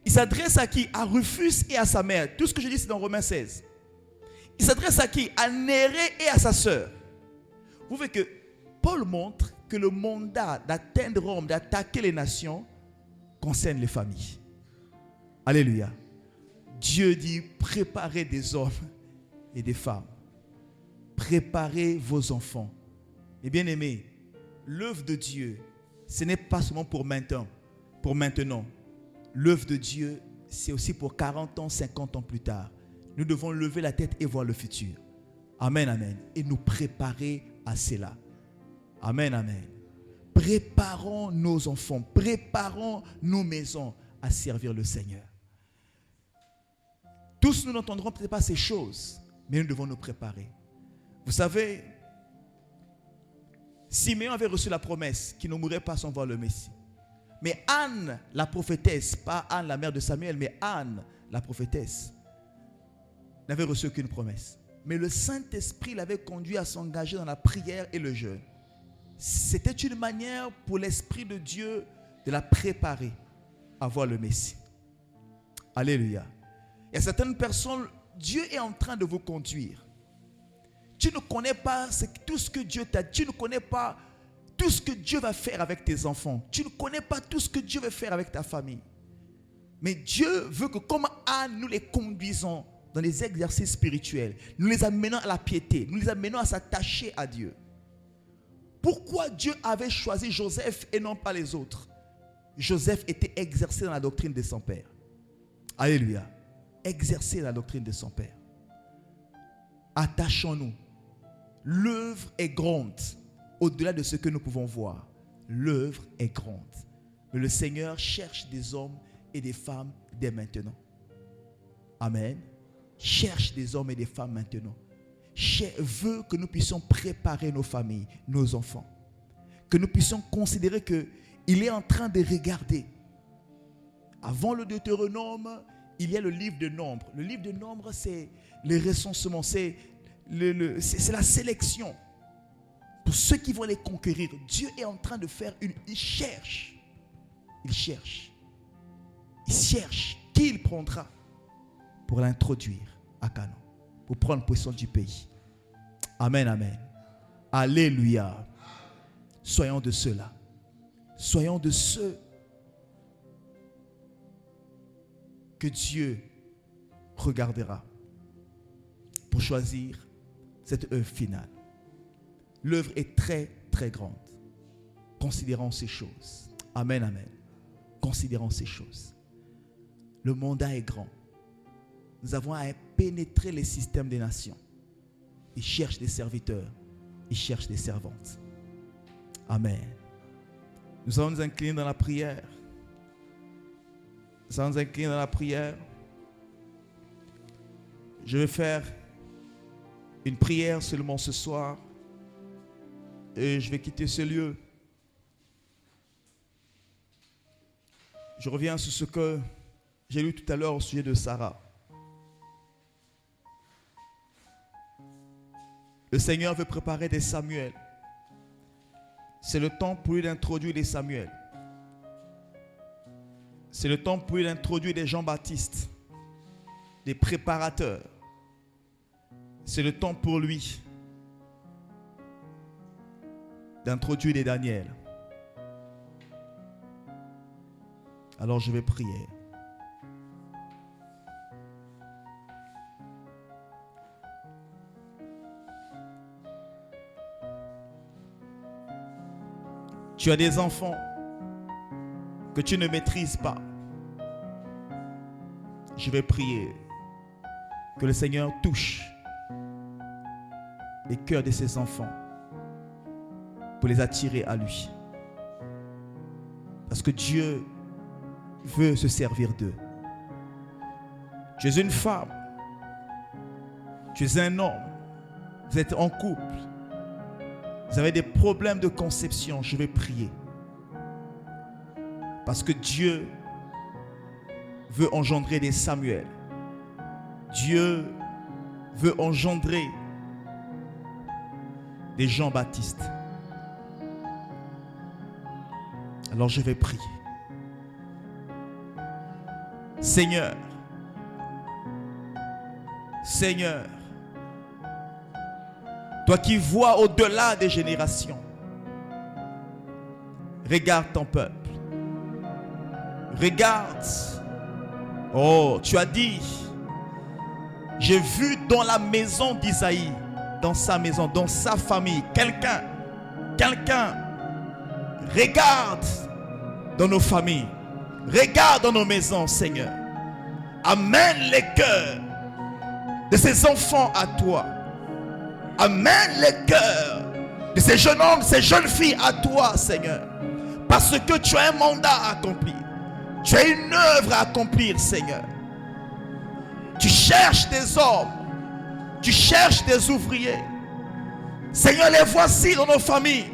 Il s'adresse à qui? À Rufus et à sa mère. Tout ce que je dis, c'est dans Romains 16. Il s'adresse à qui? À Néré et à sa sœur. Vous voyez que Paul montre que le mandat d'atteindre Rome, d'attaquer les nations, concerne les familles. Alléluia. Dieu dit, préparez des hommes et des femmes. Préparez vos enfants. Et bien aimés, l'œuvre de Dieu, ce n'est pas seulement pour maintenant. L'œuvre de Dieu, c'est aussi pour 40 ans, 50 ans plus tard. Nous devons lever la tête et voir le futur. Amen, amen. Et nous préparer à cela. Amen, amen. Préparons nos enfants, préparons nos maisons à servir le Seigneur. Tous nous n'entendrons peut-être pas ces choses, mais nous devons nous préparer. Vous savez, Siméon avait reçu la promesse qu'il ne mourrait pas sans voir le Messie. Mais Anne, la prophétesse, pas Anne la mère de Samuel, mais Anne, la prophétesse, n'avait reçu aucune promesse. Mais le Saint-Esprit l'avait conduit à s'engager dans la prière et le jeûne. C'était une manière pour l'Esprit de Dieu de la préparer à voir le Messie. Alléluia. Il y a certaines personnes, Dieu est en train de vous conduire. Tu ne connais pas tout ce que Dieu t'a dit. Tu ne connais pas tout ce que Dieu va faire avec tes enfants. Tu ne connais pas tout ce que Dieu va faire avec ta famille. Mais Dieu veut que comme Anne, nous les conduisons dans les exercices spirituels. Nous les amenons à la piété. Nous les amenons à s'attacher à Dieu. Pourquoi Dieu avait choisi Joseph et non pas les autres? Joseph était exercé dans la doctrine de son père. Alléluia. Exercer la doctrine de son père. Attachons-nous. L'œuvre est grande. Au-delà de ce que nous pouvons voir, l'œuvre est grande. Mais le Seigneur cherche des hommes et des femmes dès maintenant. Amen. Cherche des hommes et des femmes maintenant. Veut que nous puissions préparer nos familles, nos enfants. Que nous puissions considérer qu'il est en train de regarder. Avant le Deutéronome, il y a le livre de Nombre. Le livre de Nombre, c'est le recensement, c'est la sélection. Pour ceux qui vont les conquérir, Dieu est en train de faire Il cherche qui il prendra pour l'introduire à Canaan, pour prendre possession du pays. Amen, amen. Alléluia. Soyons de ceux-là. Soyons de ceux que Dieu regardera pour choisir cette œuvre finale. L'œuvre est très, très grande. Considérons ces choses. Amen, amen. Considérons ces choses. Le mandat est grand. Nous avons à pénétrer les systèmes des nations. Ils cherchent des serviteurs. Ils cherchent des servantes. Amen. Nous allons nous incliner dans la prière. Nous allons nous incliner dans la prière. Je vais faire une prière seulement ce soir et je vais quitter ce lieu. Je reviens sur ce que j'ai lu tout à l'heure au sujet de Sarah. Le Seigneur veut préparer des Samuel. C'est le temps pour lui d'introduire des Samuel. C'est le temps pour lui d'introduire des Jean-Baptiste, des préparateurs. C'est le temps pour lui d'introduire des Daniel. Alors je vais prier. Tu as des enfants que tu ne maîtrises pas. Je vais prier que le Seigneur touche les cœurs de ses enfants pour les attirer à lui. Parce que Dieu veut se servir d'eux. Tu es une femme, tu es un homme, vous êtes en couple, vous avez des problèmes de conception, je vais prier. Parce que Dieu veut engendrer des Samuel. Dieu veut engendrer des Jean-Baptiste. Alors je vais prier. Seigneur, Seigneur, toi qui vois au-delà des générations, regarde ton peuple. Regarde. Oh, tu as dit, j'ai vu dans la maison d'Isaïe, dans sa maison, dans sa famille, quelqu'un, regarde dans nos familles, regarde dans nos maisons, Seigneur. Amène les cœurs de ces enfants à toi. Amène les cœurs de ces jeunes hommes, ces jeunes filles à toi, Seigneur. Parce que tu as un mandat à accomplir. Tu as une œuvre à accomplir, Seigneur. Tu cherches des hommes. Tu cherches des ouvriers. Seigneur, les voici dans nos familles.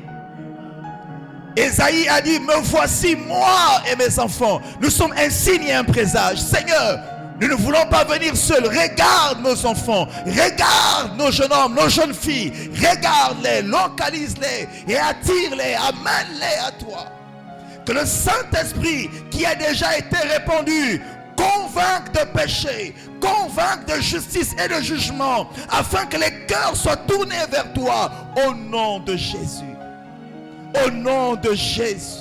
Ésaïe a dit, me voici moi et mes enfants. Nous sommes un signe et un présage. Seigneur, nous ne voulons pas venir seuls. Regarde nos enfants. Regarde nos jeunes hommes, nos jeunes filles. Regarde-les, localise-les et attire-les, amène-les à toi. Que le Saint-Esprit qui a déjà été répandu convainque de péché, convainque de justice et de jugement, afin que les cœurs soient tournés vers toi au nom de Jésus. Au nom de Jésus.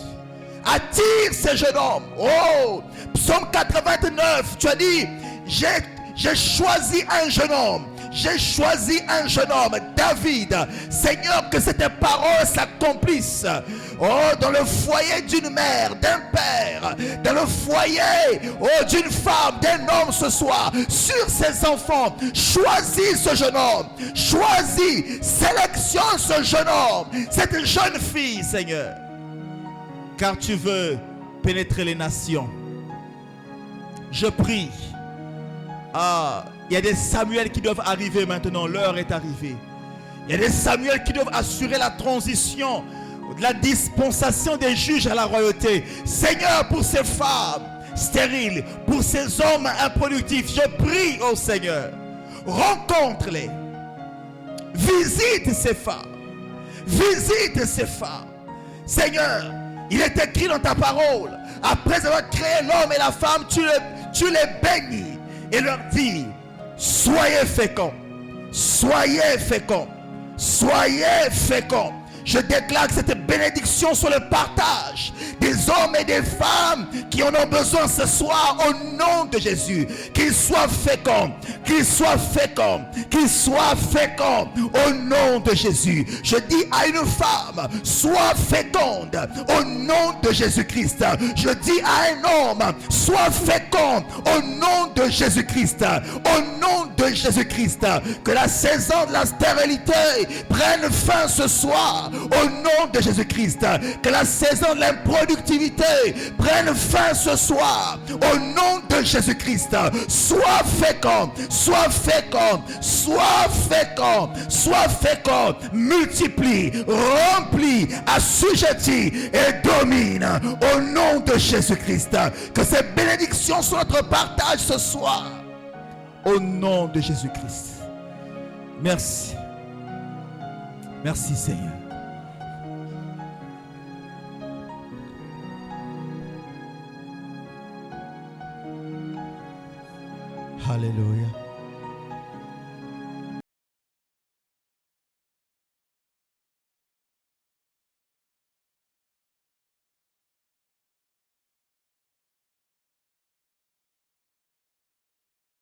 Attire ces jeunes hommes. Oh, Psaume 89, tu as dit, j'ai choisi un jeune homme. J'ai choisi un jeune homme, David. Seigneur, que cette parole s'accomplisse. Oh, dans le foyer d'une mère, d'un père, dans le foyer, oh, d'une femme, d'un homme ce soir, sur ses enfants. Choisis ce jeune homme. Choisis, sélectionne ce jeune homme, cette jeune fille, Seigneur. Car tu veux pénétrer les nations. Je prie. Il y a des Samuel qui doivent arriver maintenant. L'heure est arrivée. Il y a des Samuel qui doivent assurer la transition de la dispensation des juges à la royauté. Seigneur, pour ces femmes stériles, pour ces hommes improductifs, je prie au Seigneur. Rencontre-les. Visite ces femmes. Visite ces femmes. Seigneur, il est écrit dans ta parole, après avoir créé l'homme et la femme, tu les bénis et leur dis, soyez féconds, soyez féconds, soyez féconds. Je déclare que cette bénédiction sur le partage des hommes et des femmes qui en ont besoin ce soir au nom de Jésus. Qu'ils soient féconds, qu'ils soient féconds, qu'ils soient féconds au nom de Jésus. Je dis à une femme, sois féconde au nom de Jésus-Christ. Je dis à un homme, sois fécond au nom de Jésus-Christ. Au nom de Jésus-Christ. Que la saison de la stérilité prenne fin ce soir. Au nom de Jésus-Christ, que la saison de l'improductivité productivité prenne fin ce soir. Au nom de Jésus-Christ, sois fécond, sois fécond, sois fécond, sois fécond, multiplie, remplis, assujettis et domine au nom de Jésus-Christ. Que ces bénédictions soient notre partage ce soir. Au nom de Jésus-Christ. Merci. Merci Seigneur. Alléluia.